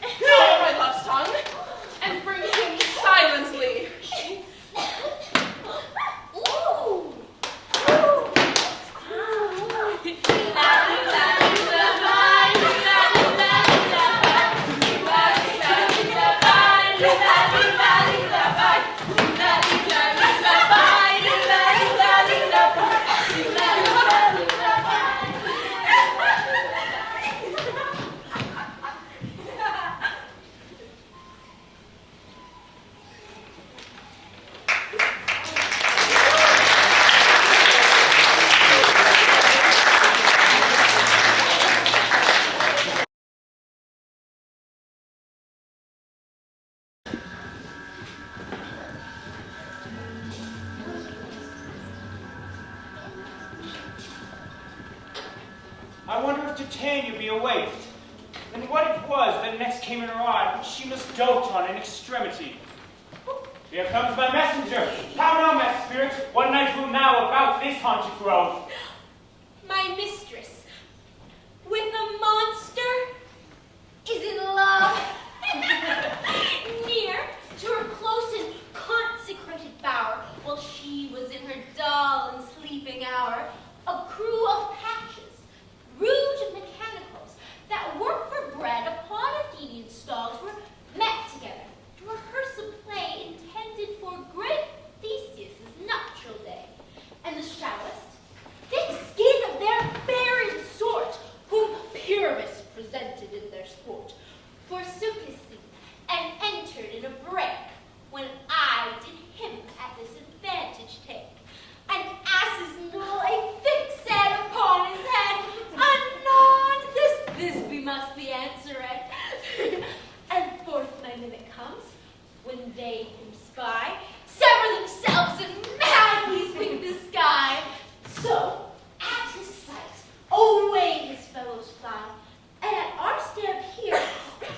Tell my love's tongue, and bring him silently. Ooh. I wonder if Titania be awaked, and what it was that next came in her eye, which she must dote on in extremity. Here comes my messenger. How now, my spirit? What night will now about this haunted grove? My mistress, with a monster, is in love. Near to her close and consecrated bower, while she was in her dull and sleeping hour, a crew of patches, rude mechanicals, that work for bread upon Athenian stalls, were met together to rehearse a play intended for great Theseus' nuptial day. And the shallowest, thick skin of their barren sort, whom Pyramus presented in their sport, forsook his seat and entered in a break, when I did him at this advantage take. An ass's null, a thick set upon his head, anon this we must be answered. And forth my mimic comes, when they him spy, sever themselves and madly sweep the sky. So, at his sight, away his fellows fly, and at our stamp here,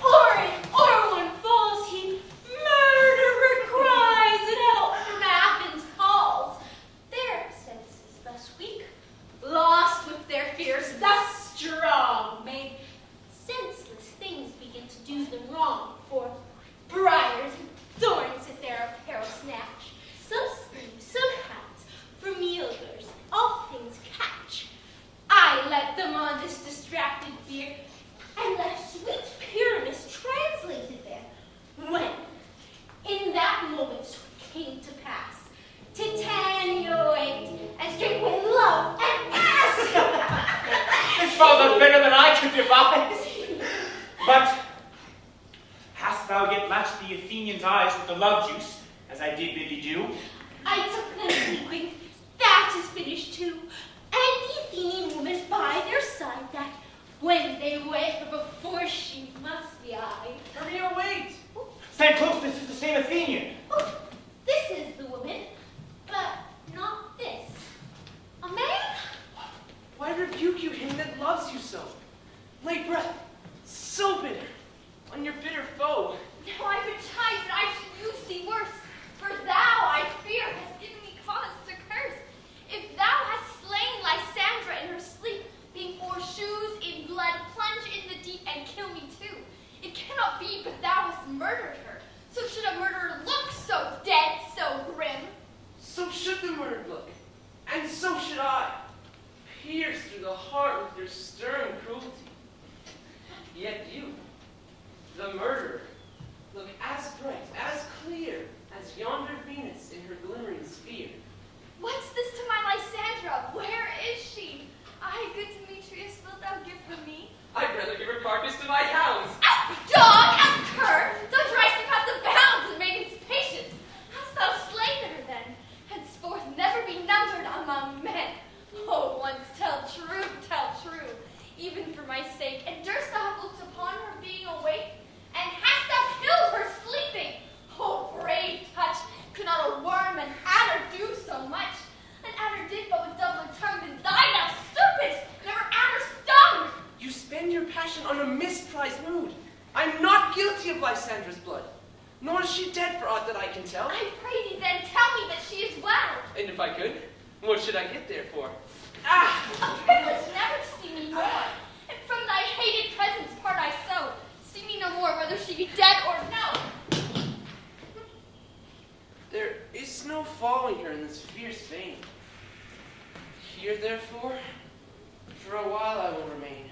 or one falls, he murderer cries, and help from Athens calls. Their senses thus weak, lost with their fears thus strong, made senseless things begin to do them wrong, for briars and thorns at their apparel But hast thou yet latched the Athenian's eyes with the love juice, as I did bid thee do? I took them sleeping. That is finished too. And the Athenian woman by their side, that when they wed her before she must be I. Hermia, wait! Stand close, this is the same Athenian. Oh, this is the woman, but not this. A man? Why rebuke you him that loves you so? Lay breath, so bitter, on your bitter foe. Now I betide that I should use thee worse, for thou, I fear, hast given me cause to curse. If thou hast slain Lysandra in her sleep, being shoes in blood, plunge in the deep and kill me too. It cannot be but thou hast murdered her. So should a murderer look so dead, so grim. So should the murdered look, and so should I, pierced through the heart with your stern cruelty. Yet you, the murderer, look as bright, as clear, as yonder Venus in her glimmering sphere. What's this to my Lysandra? Where is she? Ay, good Demetrius, wilt thou give her me? I'd rather give her carcass to my hounds. Out, dog! Out, cur! Thou try'st to pass the bounds of maiden's patience. Hast thou slain her then? Henceforth never be numbered among men. Oh, once tell true, even for my sake. And durst thou have looked upon her being awake? And hast thou killed her sleeping? Oh, brave touch! Could not a worm and adder do so much? An adder did, but with doubler tongue than thy, thou serpent! Never adder stung! You spend your passion on a misprized mood. I'm not guilty of Lysandra's blood, nor is she dead for aught that I can tell. I pray thee then, tell me that she is well. And if I could, what should I get there for? A privilege never to see me more. And from thy hated presence part I so. See me no more, whether she be dead or no. There is no following her in this fierce vein. Here, therefore, for a while I will remain.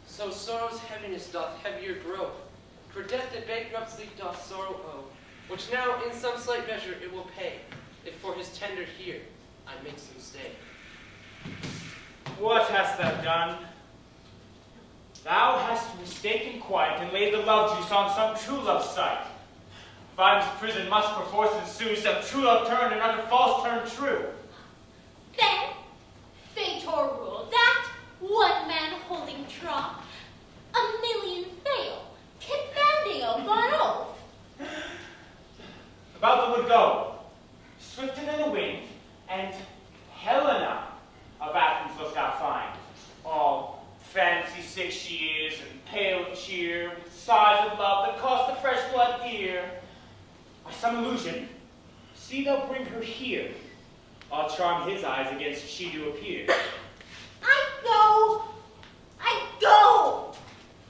So sorrow's heaviness doth heavier grow, for death that bankruptly doth sorrow owe, which now in some slight measure it will pay, if for his tender here I make some stay. What hast thou done? Thou hast mistaken quiet and laid the love juice on some true love's sight. Vime's prison must perforce ensue, some true love turned and under false turned true. Then, fate o'erruled that, one man holding troth, a million fail, confounding of on oath. About the wood go, swifter than the wind, and Helena of Athens looked out fine. All fancy sick she is, and pale of cheer, with sighs of love that cost the fresh blood dear. By some illusion, see thou bring her here. I'll charm his eyes against she do appear. I go.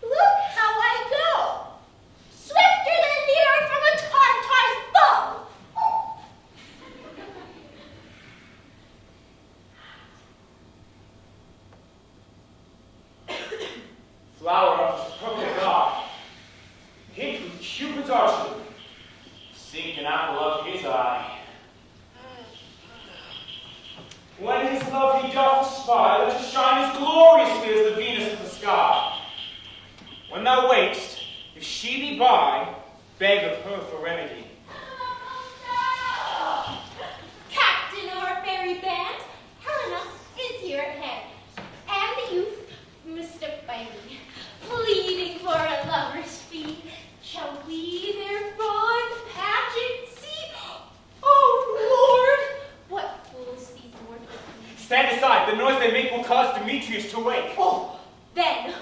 Look how I go. Swifter than the air from a Tartar's bow. Flower of his purple god, hit with Cupid's archery, sink an apple of his eye. When his love he doth espy, let her shine as gloriously as the Venus of the sky. When thou wakest, if she be by, beg of her for remedy. Captain of our fairy band, Helena is here at hand, and the youth mistook by me, pleading for a lover's fee. Shall we their fond pageant see? Oh, Lord, what fools these mortals be. Stand aside, the noise they make will cause Demetrius to wake. Oh, then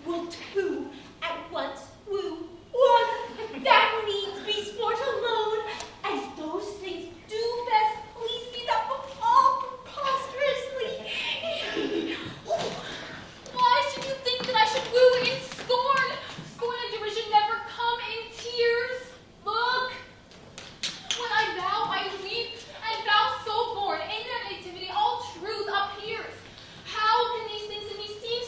will two at once woo one. That needs be sport alone, and those things do best please me that befall preposterously. Why should you think that I should woo in scorn? Scorn and derision never come in tears. Look, when I vow, I weep, and vow so born. In that nativity, all truth appears. How can these things in me seem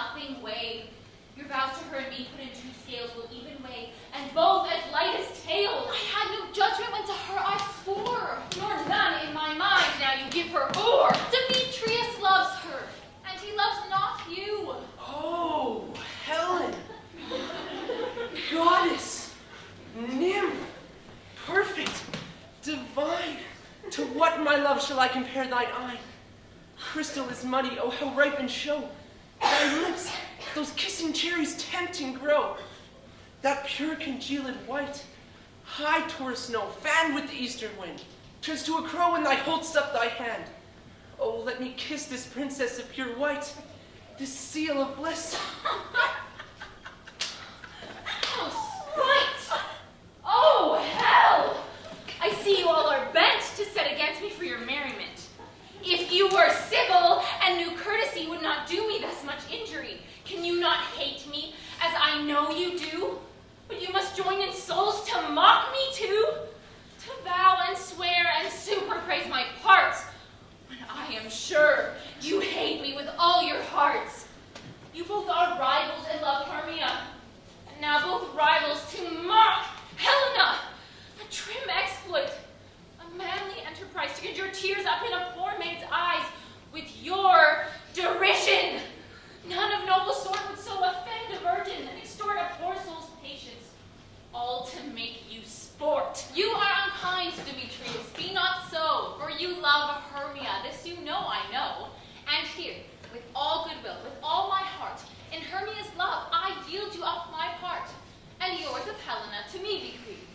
nothing weigh. Your vows to her and me put in two scales will even weigh, and both as light as tails. I had no judgment when to her I swore, nor none in my mind. Now you give her o'er. Demetrius loves her, and he loves not you. Oh, Helen, goddess, nymph, perfect, divine. To what, my love, shall I compare thine eye? Crystal is muddy, oh, how ripe and show. Thy lips, those kissing cherries tempt and grow. That pure congealed white, high toward snow, fanned with the eastern wind, turns to a crow when thou hold'st up thy hand. Oh, let me kiss this princess of pure white, this seal of bliss. Oh, spite! Oh, hell! I see you all are bent to set against me for your merriment. If you were civil and knew courtesy would not do me thus much injury, can you not hate me as I know you do? But you must join in souls to mock me too? To vow and swear and super praise my parts, when I am sure you hate me with all your hearts. You both are rivals and love Hermia, and now both rivals to mock Helena. A trim exploit, a manly enterprise to get your tears up in a poor maid's eyes with your derision. None of noble sort would so offend a virgin and extort a poor soul's patience, all to make you sport. You are unkind, Demetrius, be not so, for you love Hermia, this you know I know. And here, with all goodwill, with all my heart, in Hermia's love I yield you up my part, and yours of Helena to me bequeath,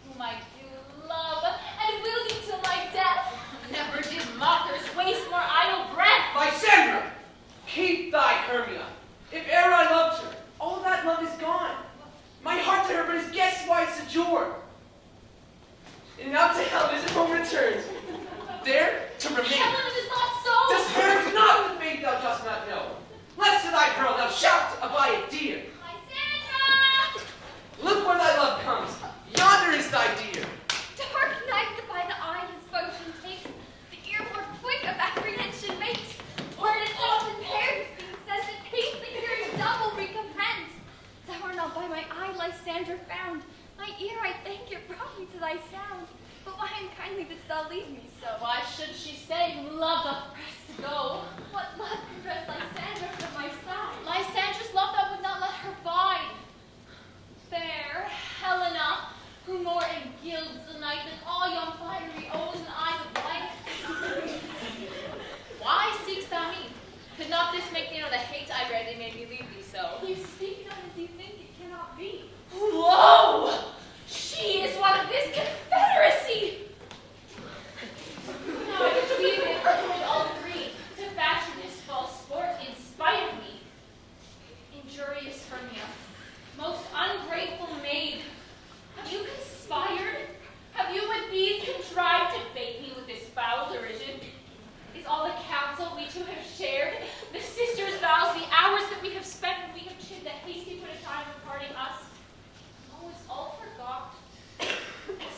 whom I do love, and will you till my death. Never did mockers waste more idle breath. Lysandra, keep thy Hermia. If e'er I loved her, all that love is gone. My heart to her but is guest-wise sojourn. And now to Helena is home returned, there to remain. Helena is not so. Disparage not the fate thou dost not know, lest to thy peril thou shalt abide dear. Lysandra! Look where thy love comes, yonder is thy dear. Dark night by the eye his function takes, the ear more quick of apprehension makes. Word it often pairs, says it pays the hearing double recompense. Thou art not by my eye, Lysandra, found. My ear, I thank it, brought me to thy sound. But why unkindly didst thou leave me so? Why should she stay whom love doth press to go? What love can press Lysandra from my side? Lysandra's love that would not let her bide. Fair Helena, who more engilds the night than all young fiery O's and eyes of light. Why seekst thou me? Could not this make thee know the hate I read and made me leave thee so? You speak not as you think it cannot be. Whoa! She is one of this confederacy! Now I perceive it, we all agree, to fashion this false sport in spite of me. Injurious Hermia, most ungrateful maid, have you conspired? Have you with these contrived to bait me with this foul derision? Is all the counsel we two have shared, the sisters' vows, the hours that we have spent when we have chid the hasty put a time of parting us? Oh, is all forgot?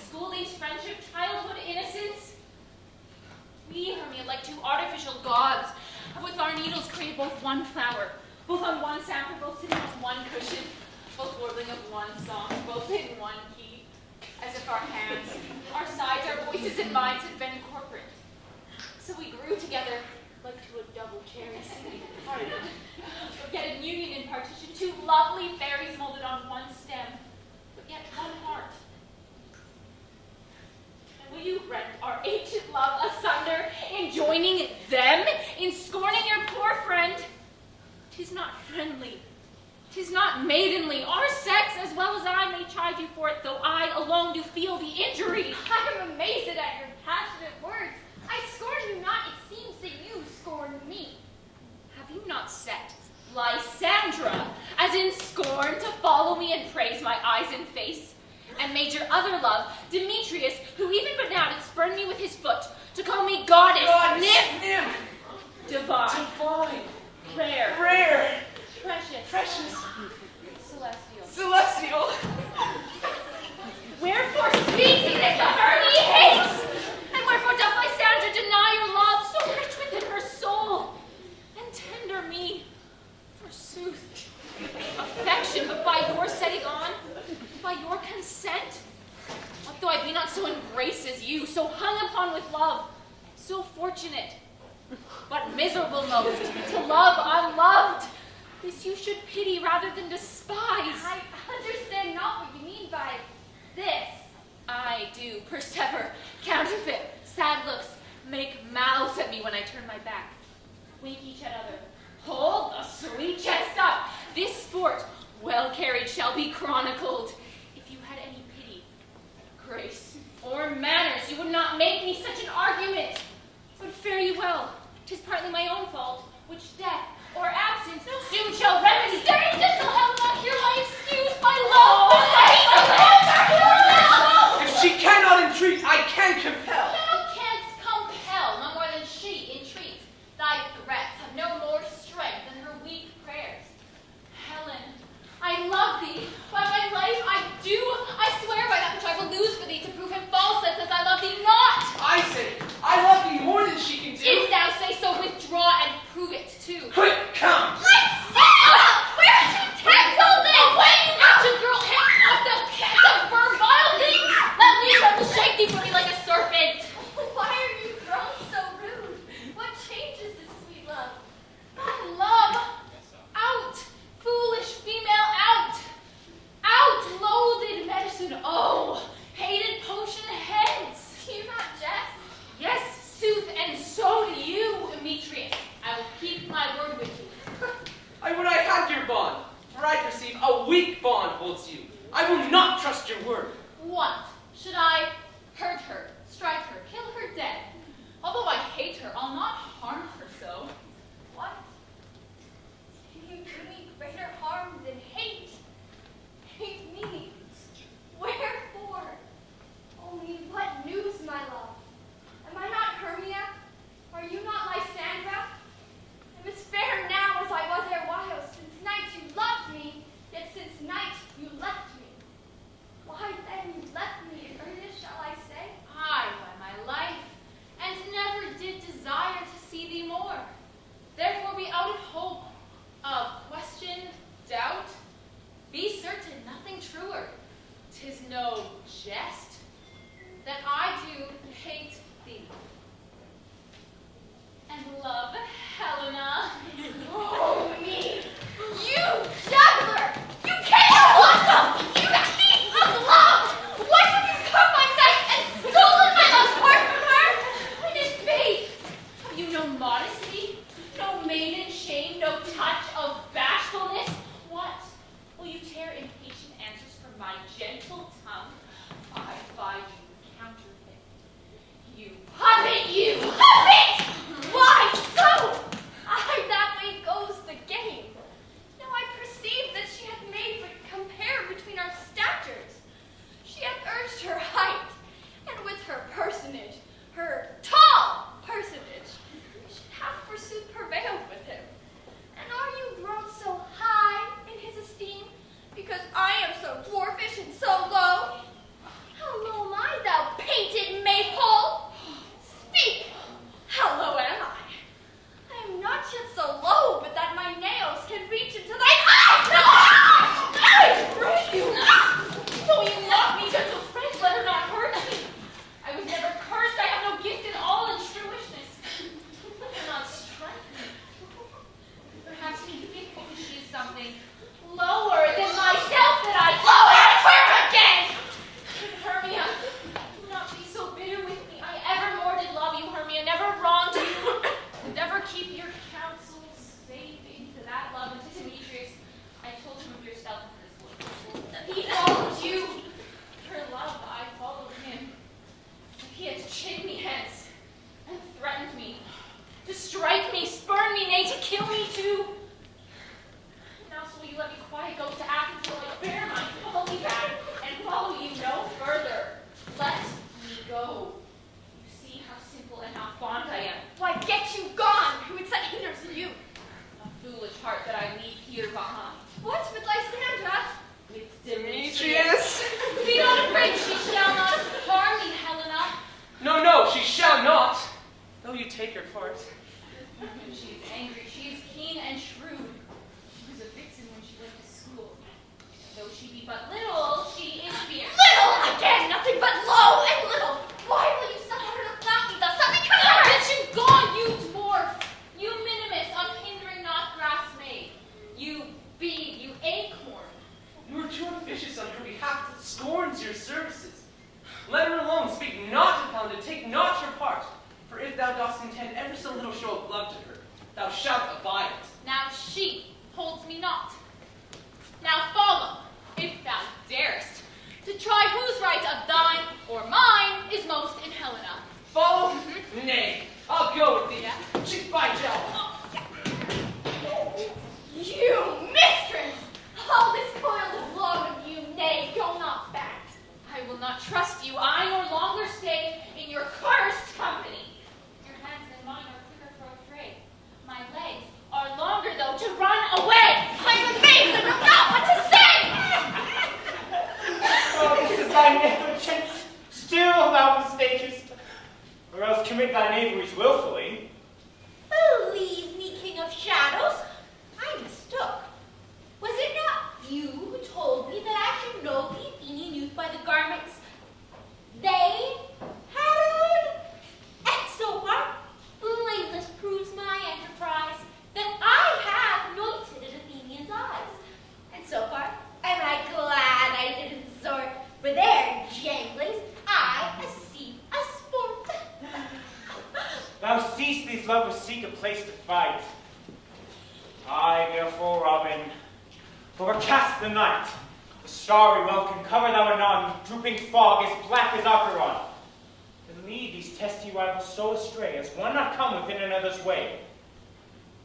School-age friendship, childhood innocence? We, Hermia, like two artificial gods, have with our needles created both one flower, both on one sample, both sitting on one cushion, both warbling of one song, both in one key, as if our hands, our sides, our voices and minds had been corporate. So we grew together like to a double cherry seed, parted, but yet in union and partition, two lovely fairies molded on one stem, but yet one heart. And will you rend our ancient love asunder in joining them, in scorning your poor friend? 'Tis not friendly, 'tis not maidenly. Our sex, as well as I, may chide you for it, though I alone do feel the injury. I am amazed at your passionate words. I scorn you not, it seems that you scorn me. Have you not set Lysandra, as in scorn, to follow me and praise my eyes and face? And made your other love, Demetrius, who even but now did spurn me with his foot, to call me goddess, nymph, divine, rare, precious, celestial. Wherefore speaks he this of her he hates? And wherefore doth Lysandra deny your love, so rich within her soul, and tender me, for sooth. Affection, but by your setting on, by your consent. What though I be not so in grace as you, so hung upon with love, so fortunate, but miserable most, to love unloved. This you should pity rather than despise. I understand not what you mean by this. I do persever, counterfeit, sad looks, make mouths at me when I turn my back, wink each at other. Hold the sweet chest up. This sport, well carried, shall be chronicled. If you had any pity, grace, or manners, you would not make me such an argument. But fare you well. 'Tis partly my own fault, which death or absence soon shall remedy. Stay still, Helena. Hear my excuse, my love. If she cannot entreat, I can compel. Thou canst compel, no more than she entreats. Thy threats have no more strength than her weak prayers. Helen, I love thee. By my life I swear by that which I will lose for thee to prove him false that says I love thee not. I say, I love thee more than she can do. If thou say so, withdraw and prove it too. Quick, come. Lysandra! Where is she tangled in? Away, you wretched girl! Hang off the pants of vile things! Let me try to shake thee from me like a serpent! Why are you grown so rude? What changes this sweet love? My love! Out! Foolish female, out! Out! Loathed medicine, oh! Hated potion heads! Do you not jest? Yes, sooth, and so do you, Demetrius. I will keep my word with you. I would I had your bond, for I perceive a weak bond holds you. I will not trust your word. What? Should I hurt her, strike her, kill her dead? Although I hate her, I'll not harm her so. What? Can you do me greater harm than hate? Hate me? Wherefore? Only what news, my love? Am I not Hermia? Are you not Lysandra? I'm as fair now as I was erewhile. Since night you loved me, yet since night you left me. Why then you left me in earnest, shall I say? Aye, by my life, and never did desire to see thee more. Therefore be out of hope, of question, doubt. Be certain, nothing truer. 'Tis no jest that I do hate thee. And love Helena. Oh, me! You juggler! You can't want them! You thief of love! Why have you cut my neck and stolen my love's heart from her? It is faith. Have you no modesty? No maiden shame? No touch of bashfulness? What? Will you tear impatient answers from my gentle tongue? I buy you counterfeit. You puppet, you puppet! Why so? Aye, that way goes the game. Now I perceive that she hath made but compare between our statures. She hath urged her height, and with her personage, her tall personage, she hath forsooth prevailed with him. And are you grown so high in his esteem, because I am so dwarfish and so low? How low am I, thou painted maypole? Speak! How low am I? I am not yet so low, but that my nails can reach into thine eyes! I break you! Though you mock me, gentle friends, let her not hurt me. I was never cursed, I have no gift in all unshrewishness. Let her not strike me. Perhaps you think she is something lower than myself that I Lower her again! Hermia, do not be so bitter with me. I evermore did love you, Hermia, never wronged you, and never keep your counsels saving to that love. And to Demetrius, I told him of yourself in this wood. He followed you. For love, I followed him. He had chid me hence, and threatened me, to strike me, spurn me, nay, to kill me too. Now, so will you let me quiet go to Athens till I bear my holy back and follow you no further? Let me go. You see how simple and how fond I am. Why, get you gone! Who is that hinders you? A foolish heart that I leave here behind. What with Lysandra? With Demetrius. Demetrius! Be not afraid, she shall not harm me, Helena. No, no, she shall not. Though you take her part. She is angry, she is keen and shrewd. She was a me not. Now follow, if thou darest, to try whose right of thine or mine is most in Helena. Follow? Nay, I'll go with thee. Yeah? She's by Jell. You mistress! All this coil is long of you, nay, go not back. I will not trust you. I no longer stay in your cursed company. Your hands and mine are quicker for a fray. My legs are longer, though, to run away. I'm amazed and know not what to say! Oh, this is thy negligence. Still thou mistakest, or else commit thy knaveries willfully. Believe me, King of Shadows, I mistook. Was it not you who told me that I should know the Athenian youth by the garments they had on? And so far, blameless proves my enterprise, that I have anointed an Athenian's eyes. And so far, am I glad I didn't sort for their janglings. I esteem a sport. Thou seest these lovers seek a place to fight. I, therefore, Robin, overcast the night. The starry welkin cover thou anon, drooping fog as black as Acheron. And lead these testy rivals so astray as one not come within another's way.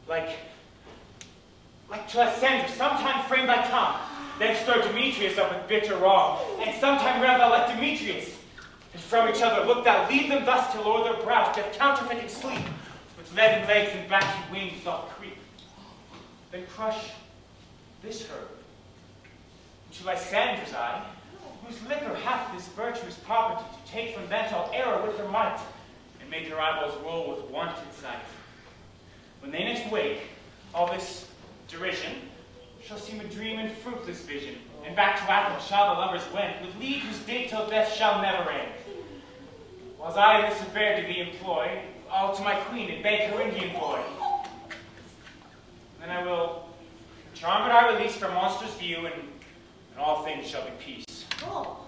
Like to Lysandra, sometime frame thy tongue, then stir Demetrius up with bitter wrong, and sometime revel like Demetrius. And from each other look thou, lead them thus till o'er their brows doth counterfeiting sleep, with leaden legs and batchy wings doth creep. Then crush this herb into Lysandra's eye, whose liquor hath this virtuous property to take from thence all error with her might, and make her eyeballs roll with wanton sight. When they next wake, all this derision shall seem a dream and fruitless vision, and back to Athens shall the lovers wend, with league whose date till death shall never end. Whiles I in this affair to be employed, I'll to my queen and beg her Indian boy. Then I will charm but I release from monster's view, and all things shall be peace. Oh.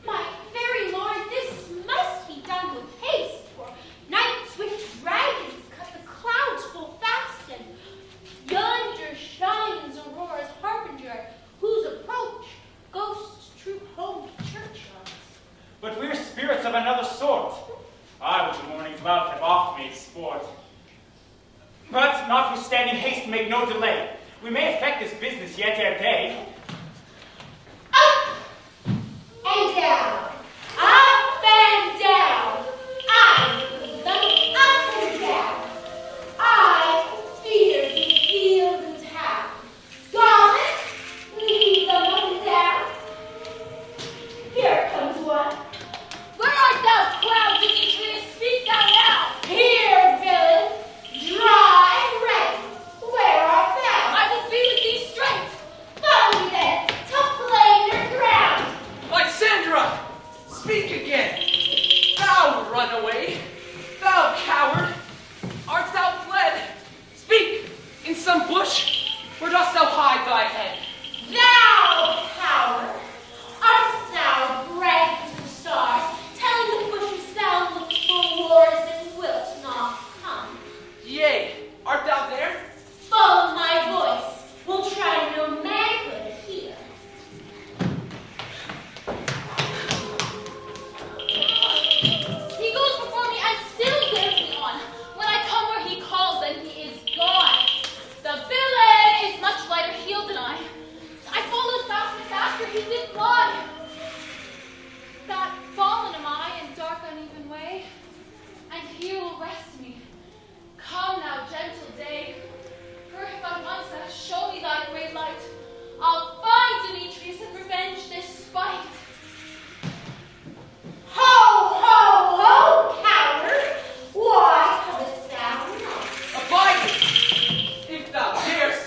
My very lord, this must be done with haste, for night swift dragons cut the clouds full fast, and yonder shines Aurora's harbinger, whose approach ghosts troop home to churchyards. But we're spirits of another sort. I, with the morning's love, have oft made sport. But, notwithstanding haste, make no delay. We may effect this business yet ere day. Up and down, up and down. I lead them up and down. I fear the field and town. Gauntlet, lead them up and down. Here comes one. Where art thou, cloud, Demetrius? Speak thou now. Here, villain, dry and ready. Where art thou? I will be with thee straight. Follow me then, to play your ground. Lysandra, speak again. Thou runaway, thou coward, art thou fled? Speak, in some bush, where dost thou hide thy head? Thou, coward, art thou bragging to the stars, telling the bushes thou looked for wars and wilt not come? Yea, art thou there? Follow my voice, we'll try no manhood here. He goes before me and still bears me on. When I come where he calls, then he is gone. The villain is much lighter heeled than I. I followed fast and faster, he did fly. That fallen am I in dark uneven way, and here will rest me. Come now, gentle day, for if I once thou show me thy great light, I'll find Demetrius and revenge this spite. Ho, ho, ho, coward! Why comest thou? Abide me, if thou darest.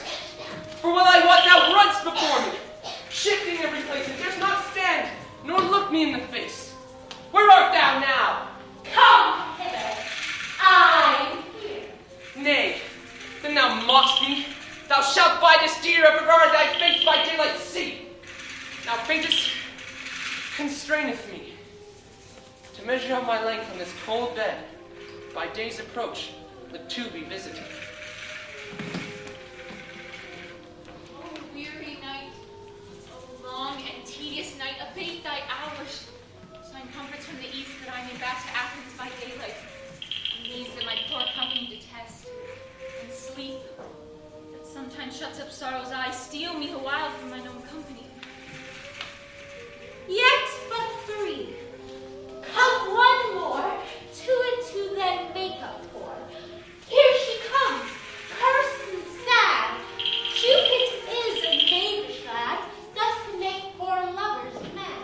For well I wot thou runn'st before me, shifting every place, and darest not stand, nor look me in the face. Where art thou now? Come hither. I'm here. Nay, then thou mockst me. Thou shalt by this deer ever guard thy face by daylight see. Now faintest constraineth me to measure out my length on this cold bed. By day's approach, the two be visited. shuts up sorrow's eyes, steal me the while from mine own company. Yet but 3. Come one more, 2 and 2 then make up for. Here she comes, cursed and sad. Cupid is a knavish lad, thus to make poor lovers mad.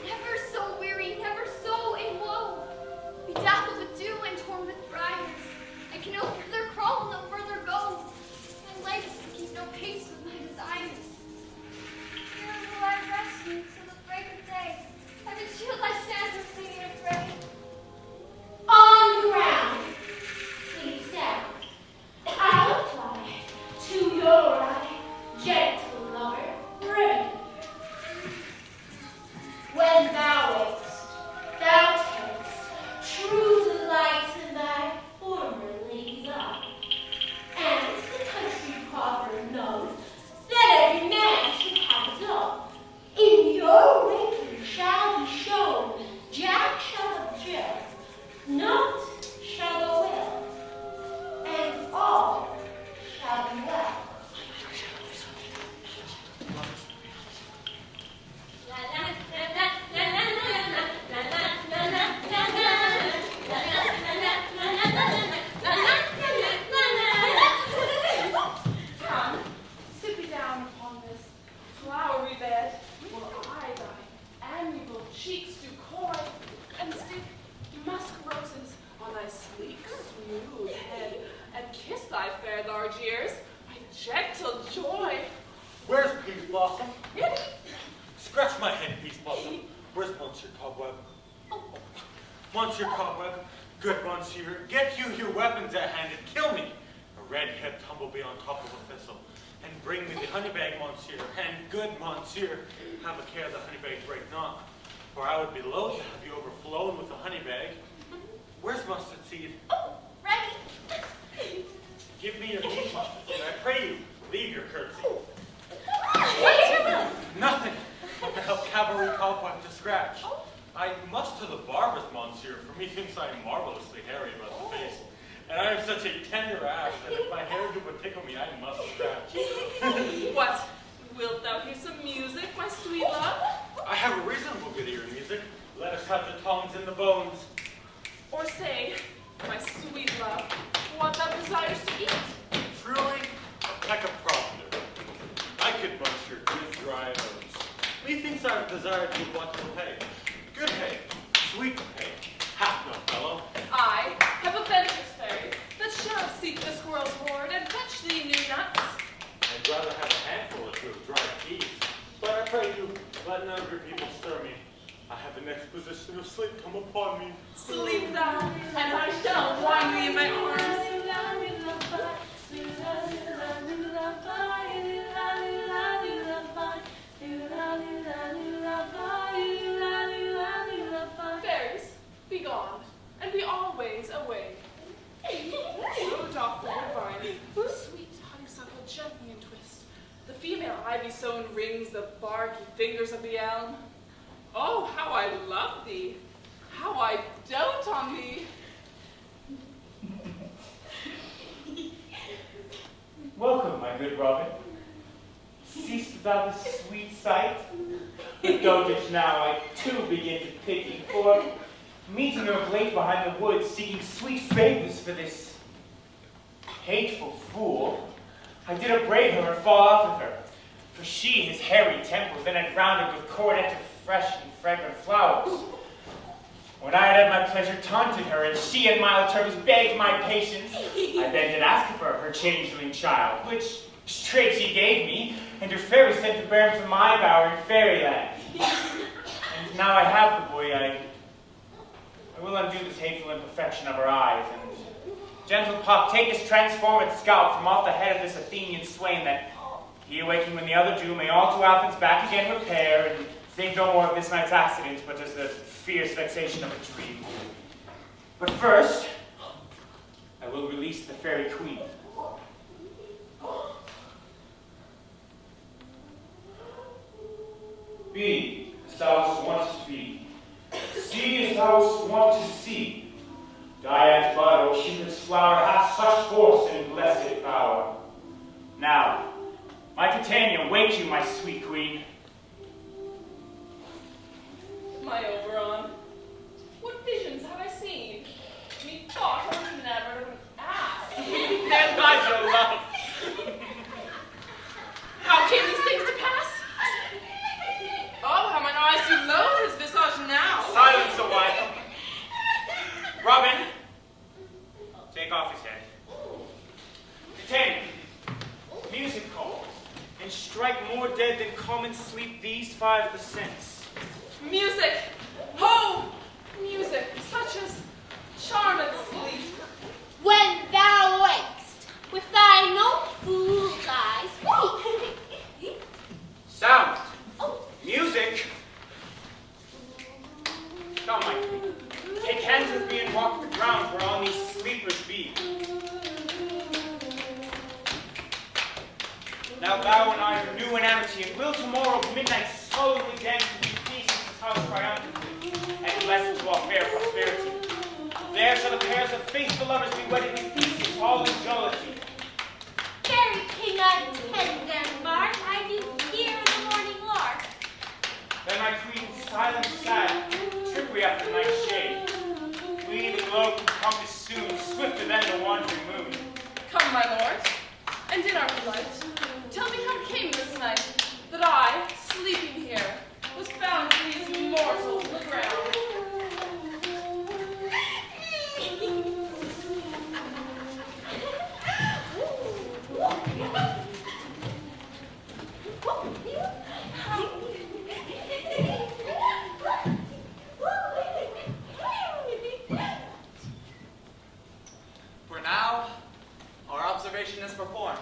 Never so weary, never so in woe. Bedazzled with dew and torn with briars. I can no further crawl, no further go. My legs can keep no pace with my desires. Here will I rest me till the break of day. I would shield Lysandra fleeting afraid. On the ground, sleep sound. I'll apply to your eye, gentle lover, remedy. When thou wakest, thou takest true delight in thy former lady's eye. And the country proverb knows that every man should have his own. In your waking shall be shown, Jack shall have Jill, not shall go ill, and all shall be well. Come, sit me down upon this flowery bed, while I thy amiable cheeks do coy, and stick musk roses on thy sleek, smooth head, and kiss thy fair large ears, my gentle joy. Where's Peace Blossom? Scratch my head, Peace Blossom. Where's Monsieur Cobweb? Monsieur Cobweb, good Monsieur, get you your weapons at hand and kill me. A red-head tumblebee on top of a thistle. And bring me the honey bag, Monsieur, and good Monsieur, have a care the honey bag break not, for I would be loath to have you overflown with the honey bag. Where's mustard seed? Oh, ready. Give me your meat mustard seed, I pray you, leave your curtsy. What's your will? Nothing. To help cavalry cobweb to scratch. I must to the barber's, Monsieur, for methinks I am marvelously hairy about the face. And I am such a tender ass that if my hairdo would tickle me, I must scratch. What? Wilt thou hear some music, my sweet love? I have a reasonable good ear in music. Let us have the tongues and the bones. Or say, my sweet love, what thou desires to eat? Truly, a peck of provender. I could munch your good dry oats. Methinks I desire to eat what will pay. Good hay, sweet hay, half no fellow. I have a venturous fairy that shall seek the squirrel's hoard and fetch thee new nuts. I'd rather have a handful or 2 of dried peas. But I pray you, let none of your people stir me. I have an exposition of sleep come upon me. Sleep thou, and I shall wind thee in my arms. Fairies, be gone, and be always away. So doth the woodbine, sweet honeysuckle gently entwist. The female ivy sown rings the barky fingers of the elm. Oh, how I love thee! How I dote on thee! Welcome, my good Robin. Seest thou this sweet sight? The dotage now I too begin to pity, for meeting her of late behind the woods, seeking sweet favors for this hateful fool, I did upbraid her and fall out with her, for she his hairy temples then had rounded with coronet of fresh and fragrant flowers. When I had my pleasure taunted her, and she in mild terms begged my patience, I then did ask of her changeling child, which straight she gave me, and her fairy sent to bear him to my bower in fairyland. And now I have the boy, I will undo this hateful imperfection of her eyes, and gentle Puck, take this transformed scalp from off the head of this Athenian swain, that he awaking when the other do may all to Athens back again repair, and think no more of this night's accidents, but as the fierce vexation of a dream. But first, I will release the fairy queen. Be as thou wast wont to be. See as thou wast wont to see. Dian's bud, O cupid's flower, hath such force and blessed power. Now, My Titania, wait you, my sweet queen. My Oberon, what visions have I seen? Methought I was never an ass. And by your love. How came these things to pass? Oh, how mine eyes do loathe his visage now. Silence a while. Robin, take off his head. Titania, music call, and strike more dead than common sleep these 5%. Music! Ho! Music, such as charmed sleep. When thou wakest, with thine own fool's eyes, wake. Sound. Oh. Music. Come, my queen. Take hands with me and walk the ground whereon these sleepers be. Now thou and I renew an amity, and will tomorrow midnight solemnly dance to Theseus' house triumphantly, and bless to our fair prosperity. There shall the pairs of faithful lovers be wedded with Theseus, all in jollity. Very king untend and bark, I do hear the morning lark. Then my queen, silent, sad, trip we after night's shade. We the globe compass soon, swifter than the wandering moon. Come, my lord, and in our flight, tell me how it came this night that I, sleeping here, was found with these mortals on the ground. For now, our observation is performed.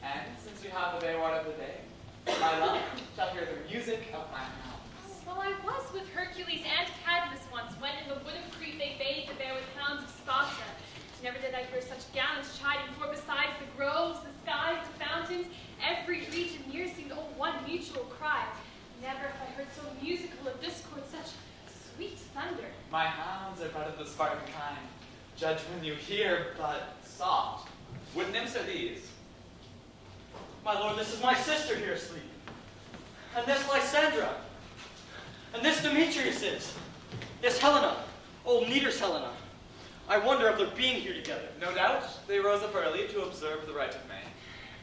And since we have the Bayward of the day, my love shall hear the music of my hounds. Well, I was with Hercules and Cadmus once, when in the wood of Crete they bade the bear with hounds of Sparta. Never did I hear such gallant chiding, for besides the groves, the skies, the fountains, every region near seemed one mutual cry. Never have I heard so musical a discord, such sweet thunder. My hounds are bred of the Spartan kind. Judge when you hear, but soft. What nymphs are these? My lord, this is my sister here asleep. And this Lysandra. And this Demetrius is. This Helena. Old Meter's Helena. I wonder of their being here together. No doubt they rose up early to observe the rite of May,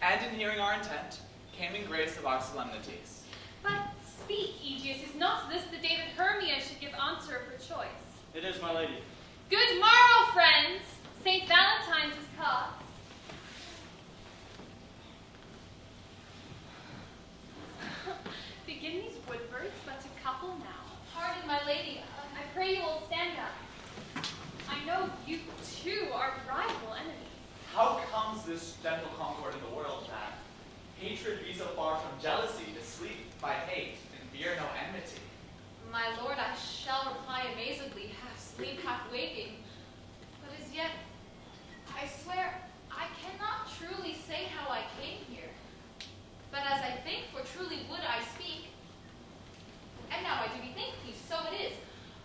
and in hearing our intent, came in grace of our solemnities. But speak, Egeus, is not this the day that Hermia should give answer of her choice? It is, my lady. Good morrow, friends! St. Valentine's is cause. Begin these woodbirds, but to couple now. Pardon, my lady. I pray you will stand up. I know you two are rival enemies. How comes this gentle concord in the world that hatred be so far from jealousy to sleep by hate and fear no enmity? My lord, I shall reply amazedly, half sleep, half waking. But as yet, I swear, I cannot truly say how I came here. But as I think, for truly would I speak. And now I do bethink you, so it is.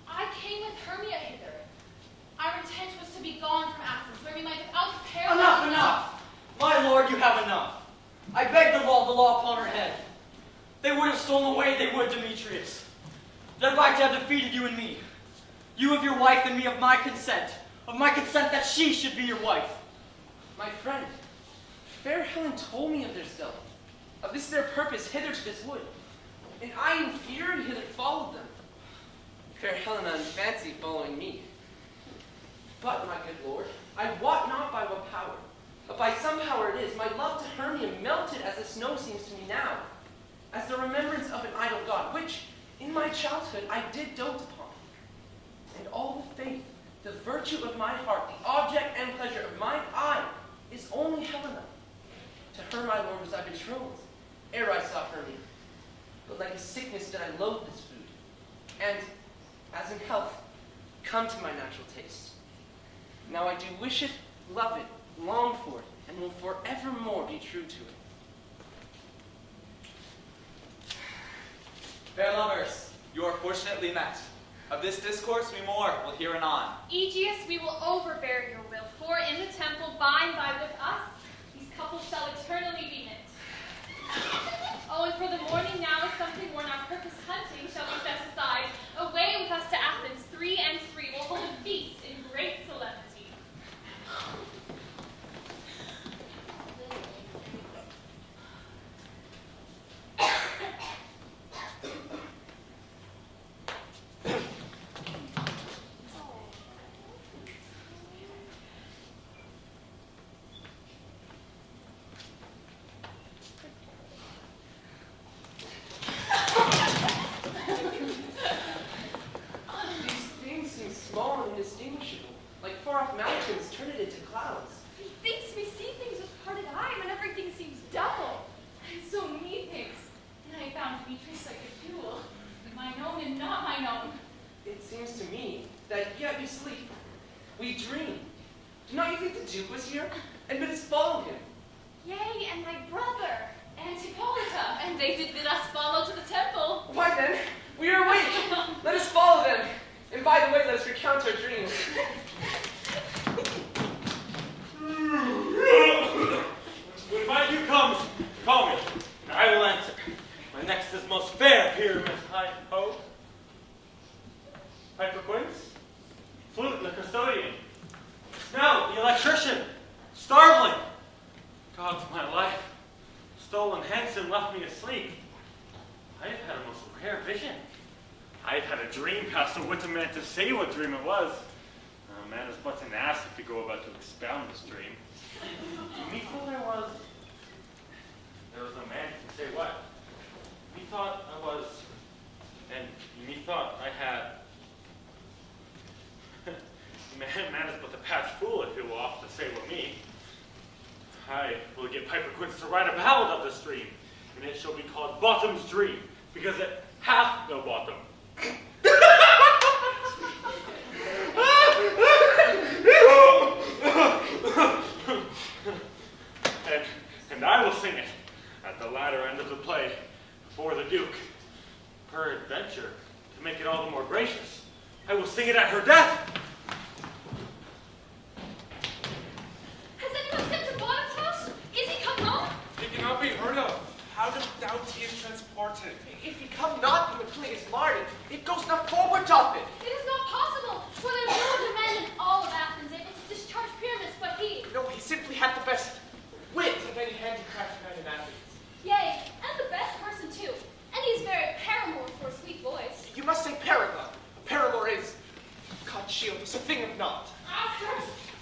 I came with Hermia hither. Our intent was to be gone from Athens, where we might without prepare. Enough, enough! My lord, you have enough. I beg the law upon her head. They would have stolen away, they would, Demetrius. Thereby to have defeated you and me. You of your wife and me of my consent that she should be your wife. My friend, fair Helen told me of their stealth, of this their purpose hither to this wood, and I in fury hither followed them. Fair Helena in fancy following me. But, my good lord, I wot not by what power, but by some power it is, my love to Hermia melted as the snow seems to me now, as the remembrance of an idol god, which, in my childhood, I did dote upon. And all the faith, the virtue of my heart, the object and pleasure of mine eye, is only Helena. To her, my lord, was I betrothed, ere I saw Hermia. But like a sickness did I loathe this food, and, as in health, come to my natural taste. Now I do wish it, love it, long for it, and will forevermore be true to it. Fair lovers, you are fortunately met. Of this discourse we more will hear anon. Egeus, we will overbear your will, for in the temple by and by with us, these couples shall eternally be knit. We dreamed. Do not you think the Duke was here? And bid us follow him. Yea, and my brother. And Hippolyta, and they did bid us follow to the temple. Why then, we are awake. Let us follow them. And by the way, let us recount our dreams. When my due comes, call me, and I will answer. My next is most fair, Pyramid High Ho. Piper Quince, Flute, the custodian, Snout, the electrician, Starveling. God's my life. Stolen Hansen left me asleep. I have had a most rare vision. I have had a dream past a wit of man to say what dream it was. A man is but an ass if you go about to expound this dream. Methought there was a man to say what? Methought I was, and methought I had. Man is but a patch fool if he will off to say what me. I will get Piper Quince to write a ballad of this dream, and it shall be called Bottom's Dream, because it hath no bottom. and I will sing it at the latter end of the play before the Duke. Peradventure, to make it all the more gracious, I will sing it at her death. Has anyone sent to Bottom's house? Is he come home? He cannot be heard of. How dost thou he is transported? If he come not, then the play is marred. It goes not forward of it. It is not possible, for there are no other men in all of Athens able to discharge pyramids but he. No, he simply had the best wit of any handicraft man in Athens. Yea, and the best person too. And he's very paramour for a sweet voice. You must say paragon. A paramour is, God shield us, a thing of naught.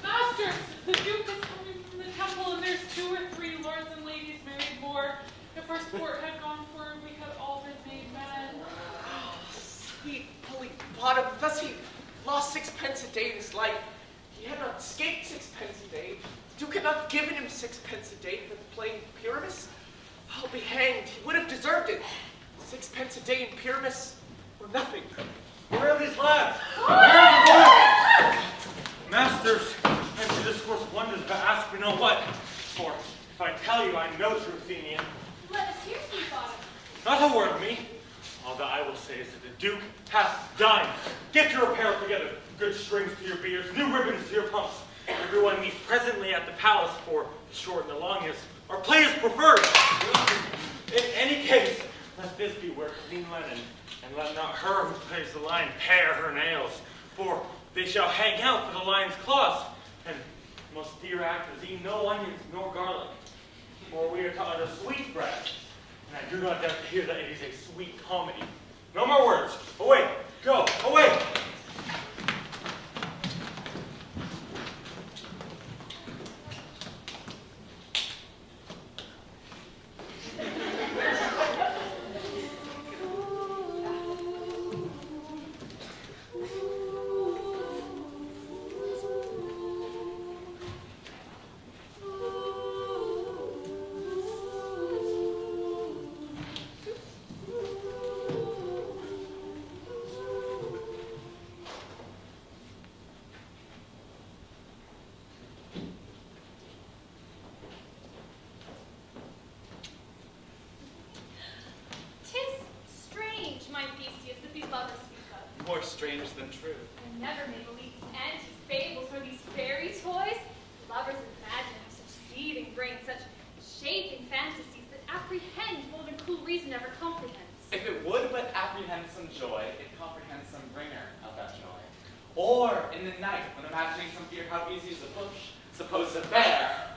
Masters! The Duke is coming from the temple, and there's 2 or 3 lords and ladies married more. If our sport had gone forward, we had all been made men. Oh, sweet bully Bottom, thus he lost 6 pence a day in his life. He had not escaped 6 pence a day. The Duke had not given him 6 pence a day for playing Pyramus. I'll be hanged. He would have deserved it. 6 pence a day in Pyramus or nothing. Where are these lads? Where are the boys? Masters, I am to discourse wonders, but ask me no what. For if I tell you I know true Athenian, Let us hear, sweet Bottom. not a word of me. All that I will say is that the Duke hath dined. Get your apparel together. Good strings to your beards, new ribbons to your pumps. Everyone meet presently at the palace, for the short and the long is our play is preferred. In any case, let this be wear clean linen, and let not her who plays the lion pare her nails, for they shall hang out for the lion's claws. And most dear actors eat no onions nor garlic, for we are to utter sweet bread. And I do not doubt to hear that it is a sweet comedy. No more words. Away. Go. Away. More strange than true. I never may believe these antique fables or these fairy toys. Lovers imagine of such seething brains, such shaping fantasies that apprehend more than cool reason ever comprehends. If it would but apprehend some joy, it comprehends some bringer of that joy. Or in the night, when imagining some fear how easy is a push, suppose a bear.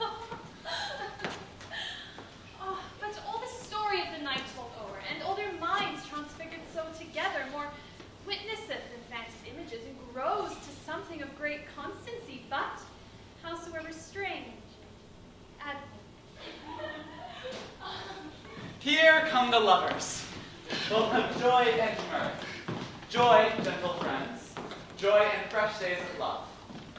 Oh, but all the story of the night told o'er, and all their minds transfigured so together, more witnesseth than fancy's images, and grows to something of great constancy, but howsoever strange, Here come the lovers, both of joy and mirth. Joy, gentle friends, joy and fresh days of love.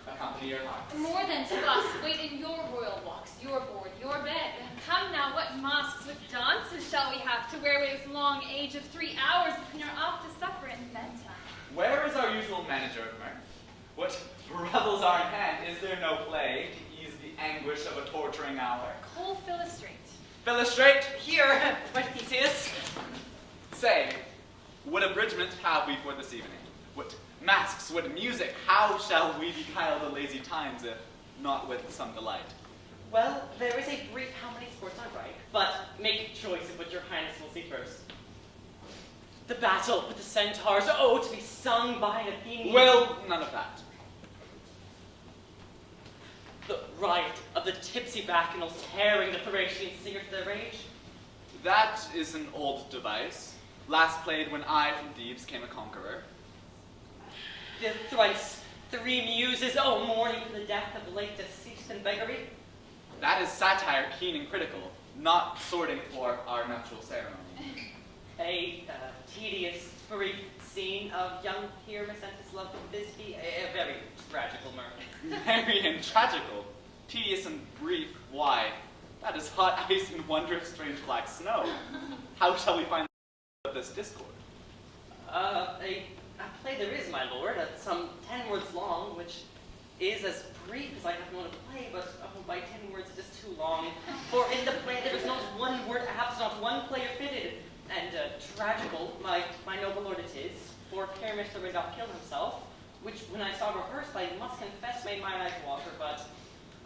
Accompany your hearts. More than to us, wait in your royal walks, your board, your bed. Come now, what masks with dances shall we have to wear with this long age of 3 hours between our off to supper and bedtime? Where is our usual manager of mirth? What revels are in hand? Is there no play to ease the anguish of a torturing hour? Call Philostrate. Philostrate, Here, my Theseus. say, what abridgment have we for this evening? What masks, what music? How shall we beguile the lazy times if not with some delight? Well, there is a brief how many sports I write, but make choice of what your highness will see first. The battle with the centaurs, oh, to be sung by an Athenian. Well, none of that. The riot of the tipsy bacchanals tearing the Thracian singer to their rage. That is an old device, last played when I from Thebes came a conqueror. The thrice three muses, oh, mourning for the death of the late deceased in beggary. That is satire keen and critical, not sorting for our nuptial ceremony. A tedious, brief scene of young Pyramus and his love with Thisbe, a very tragical murder. Merry and tragical, tedious and brief, why? That is hot ice and wondrous strange black snow. How shall we find this discord? A play there is, my lord, some 10 words long, which is as brief as I have known a play, but by 10 words it is too long. For in the play there is not one word apt, not one player fitted. And tragical, my noble lord it is, for Pyramus would not kill himself, which when I saw rehearsed, I must confess made my eyes water, but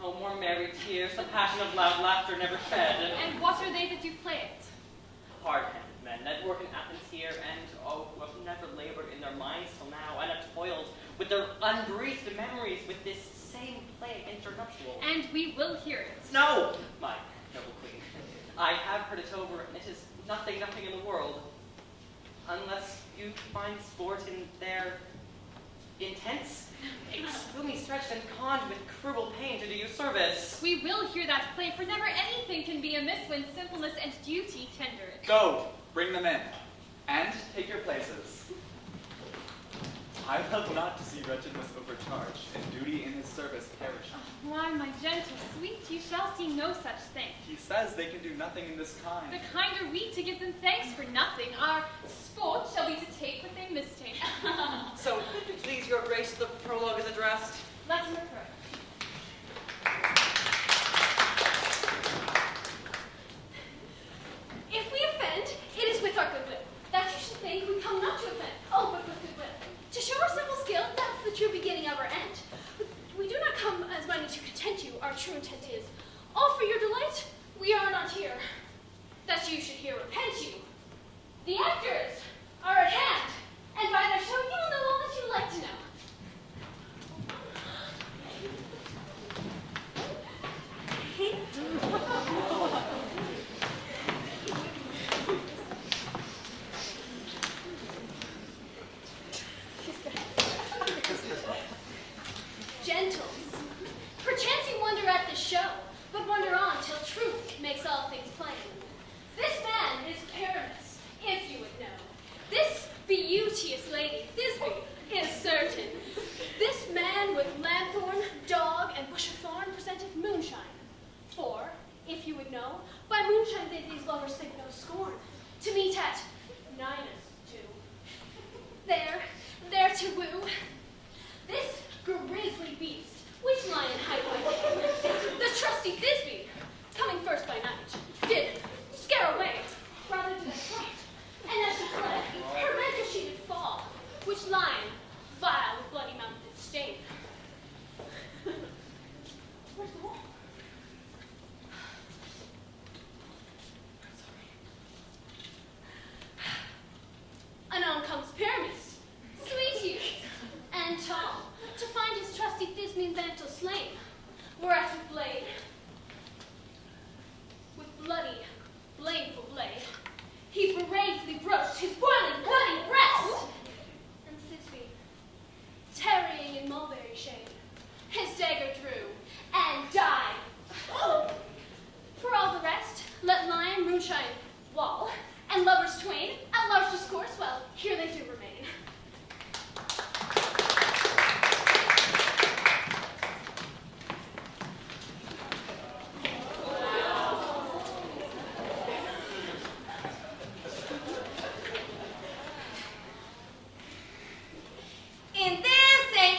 oh, more merry tears, the passion of loud laughter never shed. And what are they that do play it? Hard-handed men that work in Athens here, and oh, who have never labored in their minds till now, and have toiled with their unbreathed memories with this same play internuptial. And we will hear it. No, my noble queen. I have heard it over, and it is nothing in the world, unless you find sport in their intense, extremely stretched and conned with cruel pain to do you service. We will hear that play, for never anything can be amiss when simpleness and duty tender it. Go, bring them in, and take your places. I love not to see wretchedness overcharged, and duty in his service perish. Why, my gentle sweet, you shall see no such thing. He says they can do nothing in this kind. The kind are we to give them thanks for nothing. Our sport shall be to take what they mistake. So, if it please your grace, the prologue is addressed. Let him occur. If we offend, it is with our goodwill. That you should think we come not to offend, oh, but with goodwill. To show our simple skill, that's the true beginning of our end. We do not come as money to content you, our true intent is. All for your delight, we are not here. That you should hear repent you. The actors are at hand, and by their show you will know all that you would like to know. Gentles, perchance you wonder at this show, but wonder on till truth makes all things plain. This man is Pyramus, if you would know. This beauteous lady, Thisbe, is certain. This man with lanthorn, dog, and bush of thorn presenteth moonshine. For, if you would know, by moonshine they these lovers think no scorn. To meet at Ninus do. There to woo. This grisly beast, which lion hide by day, the trusty Thisbe, coming first by night, did scare away, rather did I fright. And as she fled, her mantle she did fall, which lion, vile with bloody mouth did stain. Where's the wall? Anon comes Pyramus, sweet youth, and tall, to find his trusty Thisbe mantle slain, whereat with blade, with bloody, blameful blade, he bravely broached his boiling, bloody breast, and Thisbe, tarrying in mulberry shade, his dagger drew, and died. For all the rest, let lion, moonshine, wall, and lovers twain, at large discourse, well, here they do remain. In this same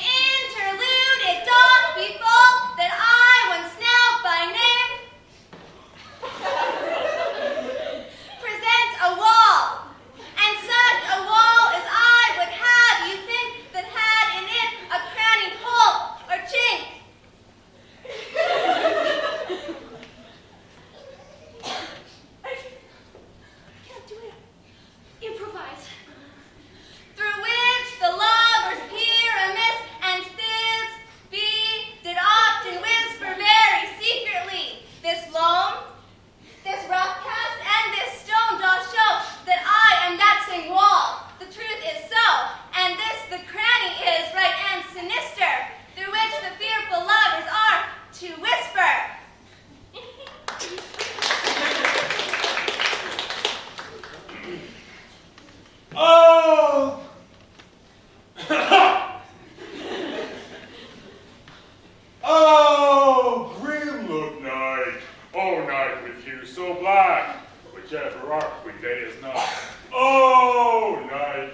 so black, whichever arc when day is not. Oh, night,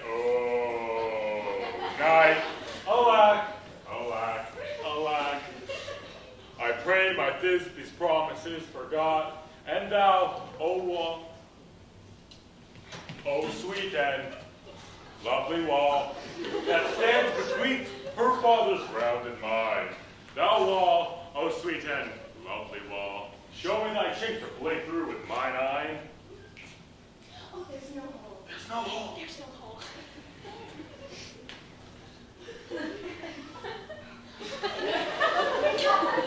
alack, alack, alack. I pray my Thisbe's promises forgot, and thou, O wall, O sweet and lovely wall, that stands between her father's ground and mine. Thou wall, O sweet and lovely wall, show me thy chink to play through with mine eye. Oh, there's no hole. There's no hole. There's no hole.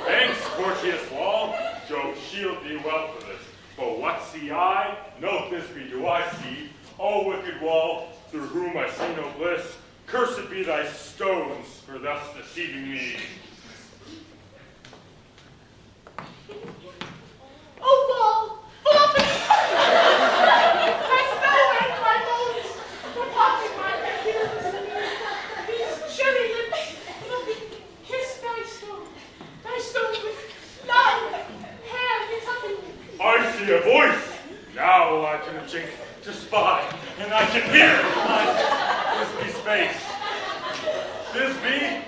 Thanks, courteous wall. Jove shield thee well for this. But what see I? No Thisbe do I see. O wicked wall, through whom I see no bliss. Cursed be thy stones for thus deceiving me. Oh, wall, fluffy! I smell it, my bones, the pocket my heels. These cherry lips, fluffy, kiss thy stones with love, hand, it's up in me. I see a voice. Now I can chink to spy, and I can hear Thisbe's face. Thisbe?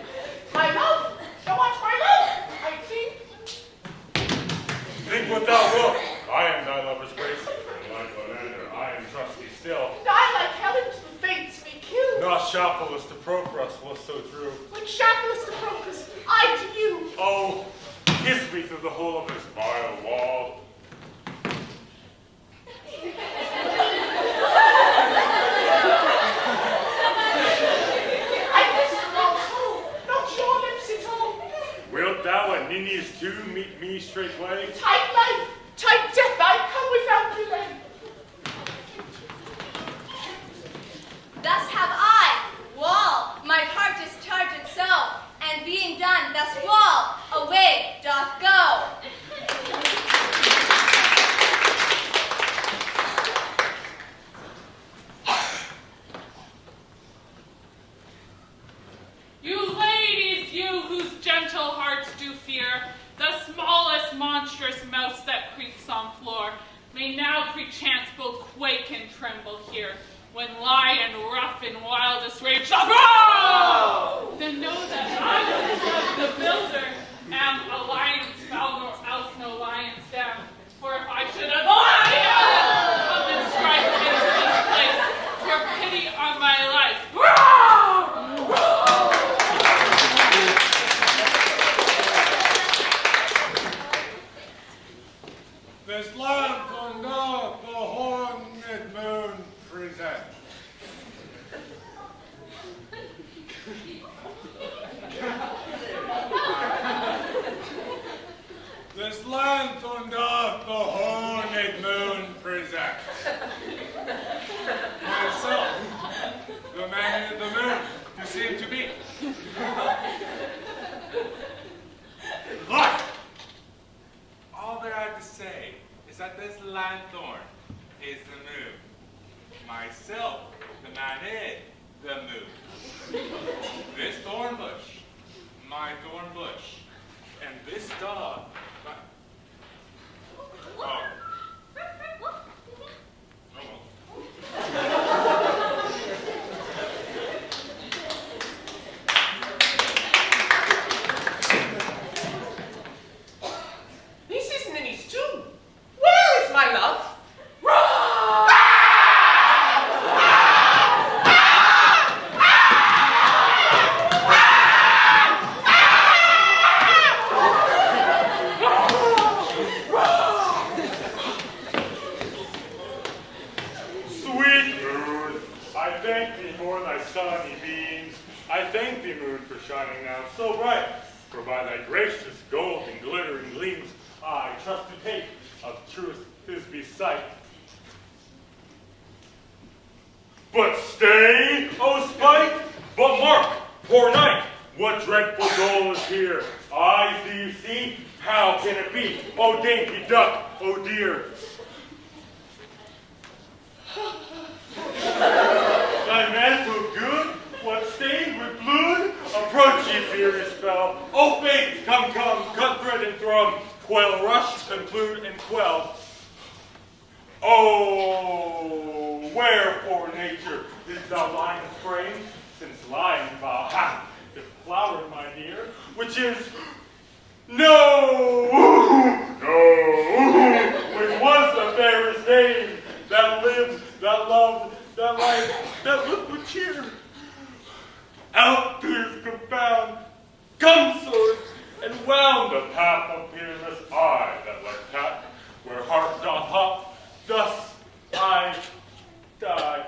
My love, thou art my love, I think. Think what thou wilt. I am thy lover's grace, and like Lysandra, I am trusty still. And I like Helen to the fates be killed. Not Shapulus to Procrus was so true. When Shapulus the Procrus, I to you. Oh, kiss me through the hole of this vile wall. I kiss the wall's hole, not your lips at all. Wilt thou and Nini's too meet me straightway? Tight life, tight death, I come without delay. Thus have I, wall, my part discharged so, and being done, thus wall, away doth go. You ladies, you whose gentle hearts do fear, the smallest monstrous mouse that creaks on floor, may now perchance both quake and tremble here, when lion rough in wildest rage shall growl! Then know that I, the builder, am a lion's fowl, nor else no lion's dam. For if I should as a lion come and strike into this place, 'twere pity on my life. This lamp under the horned moon presents. This lamp under the horned moon presents. Myself, the man in the moon, you seem to be. Look! All that I have to say is that this lanthorn is the moon. Myself, the man in the moon. This thorn bush, my thorn bush. And this dog, my... Oh. This is Nini's tomb. Where is my love? sunny beams, I thank thee, moon, for shining now so bright. For by thy gracious gold and glittering gleams, I trust to take of truest Thisbe's sight. But stay, O spite! But mark, poor knight, what dreadful goal is here? Eyes do you see? How can it be? O dainty duck, O dear! Thy mantle good, what stained with blood? Approach, ye furious fell. O fate, come, cut thread and thrum, quell rush, conclude, and quell. Oh, wherefore, nature, didst thou lie in spring? Since lying thou hast deflowered, my dear, which is no, which was the fairest name that lived, that loved, that light, that looked with cheer. Out to his confound gum sword, and wound the path of peerless eye that like cat, where heart doth hop, thus I die.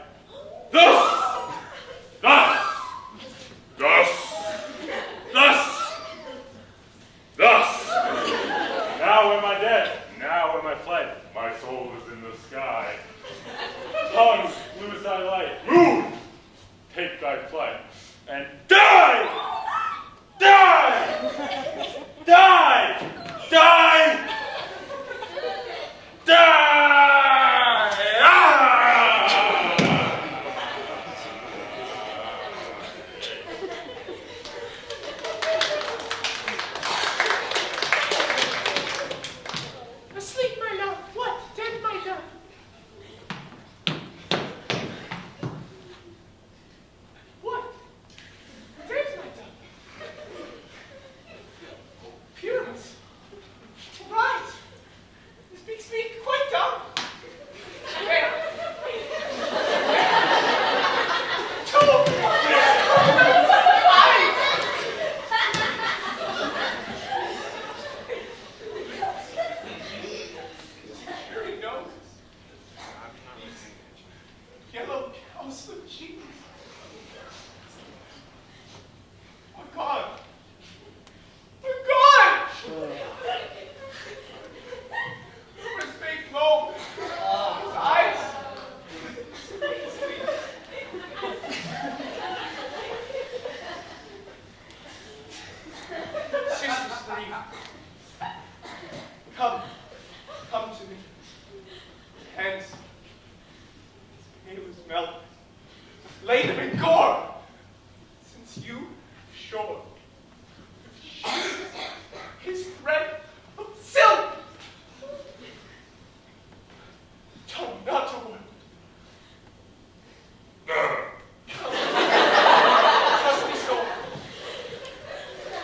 Thus, thus, thus, thus, thus. Now am I dead, now am I fled, my soul is in the sky. Tongue, loose thy light, moon, take thy flight, and die! Die! Die! Die! Die! Asleep, my love. What? Dead, my dove. What? Dead, my dove. Pyramus. Right. Speak, quite dumb. Where? Cherry noses. Yellow cowslip cheeks. We're gone. We're gone! His face low. His eyes. Sister Sleep. Come to me. Hands. His nails melt. Lay them in gore. Since you shore. His thread of silk. Tongue not a word. Trust me so.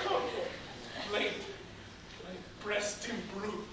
Come, lay my breast in brood.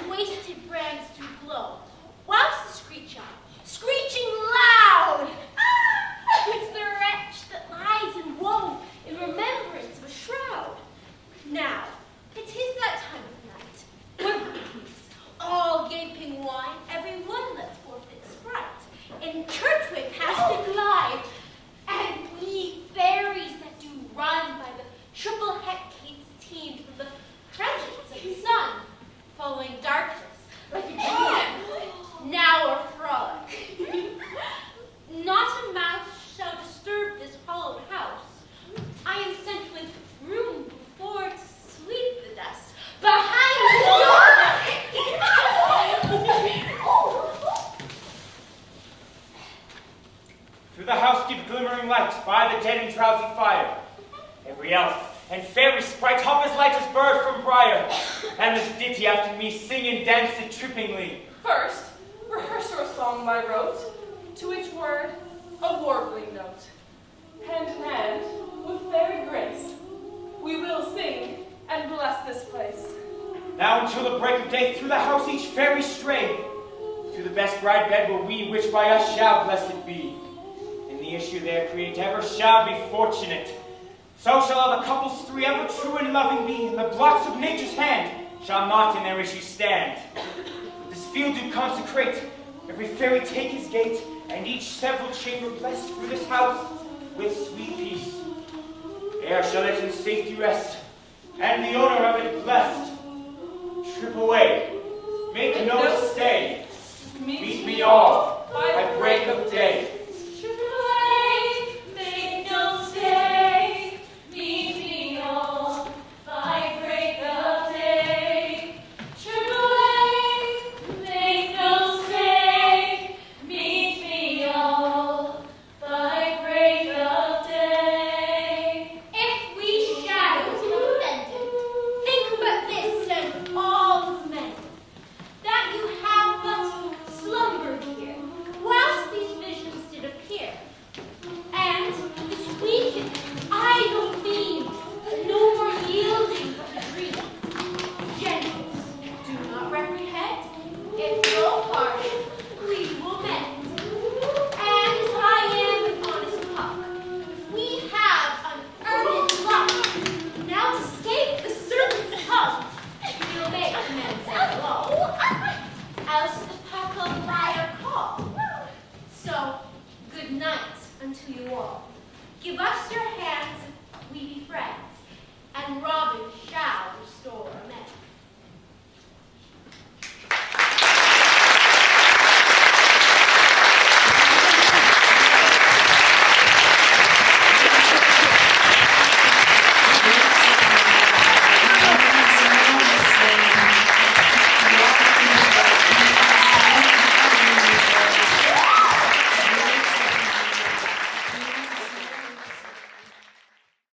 Wasted brands do glow, whilst the screeching in churchway past the glide, and we fairies that do run by the triple hecates teemed with the presence of the sun, following darkness like a dream. Now a frolic. Not a mouse shall disturb this hallowed house. I am sent with room before to sweep the dust behind the door. Through the house give glimmering light by the dead and drowsy fire. Every elf and fairy sprite hop as light as bird from briar, and this ditty after me sing and dance it trippingly. First, rehearse your song by rote, to each word a warbling note. Hand in hand, with fairy grace, we will sing and bless this place. Now until the break of day through the house each fairy stray, to the best bride bed will we, which by us shall blessed be. And the issue there create ever shall be fortunate. So shall all the couples three ever true and loving be, and the blocks of nature's hand shall not in their issue stand. This field do consecrate, every fairy take his gate, and each several chamber blessed through this house with sweet peace. Ere shall it in safety rest, and the owner of it blessed. Trip away, make no stay, meet me all by break of day. Trip away, make no stay, meet me all by break of day. Trip away, make no stay, meet me all by break of day. If we shadows have offended, think but this and all of men, that you have but slumbered here, whilst these visions did appear. And this weakened, idle fiend, no more yielding but a dream. Gentles, do not reprehend, if no pardon, we will mend. And as I am an honest puck, we have unearned luck. Now to escape the serpent's tongue, we obey commands and law. Else the puck of liar call. So, good night unto you all. Give us your hands if we be friends, and Robin shall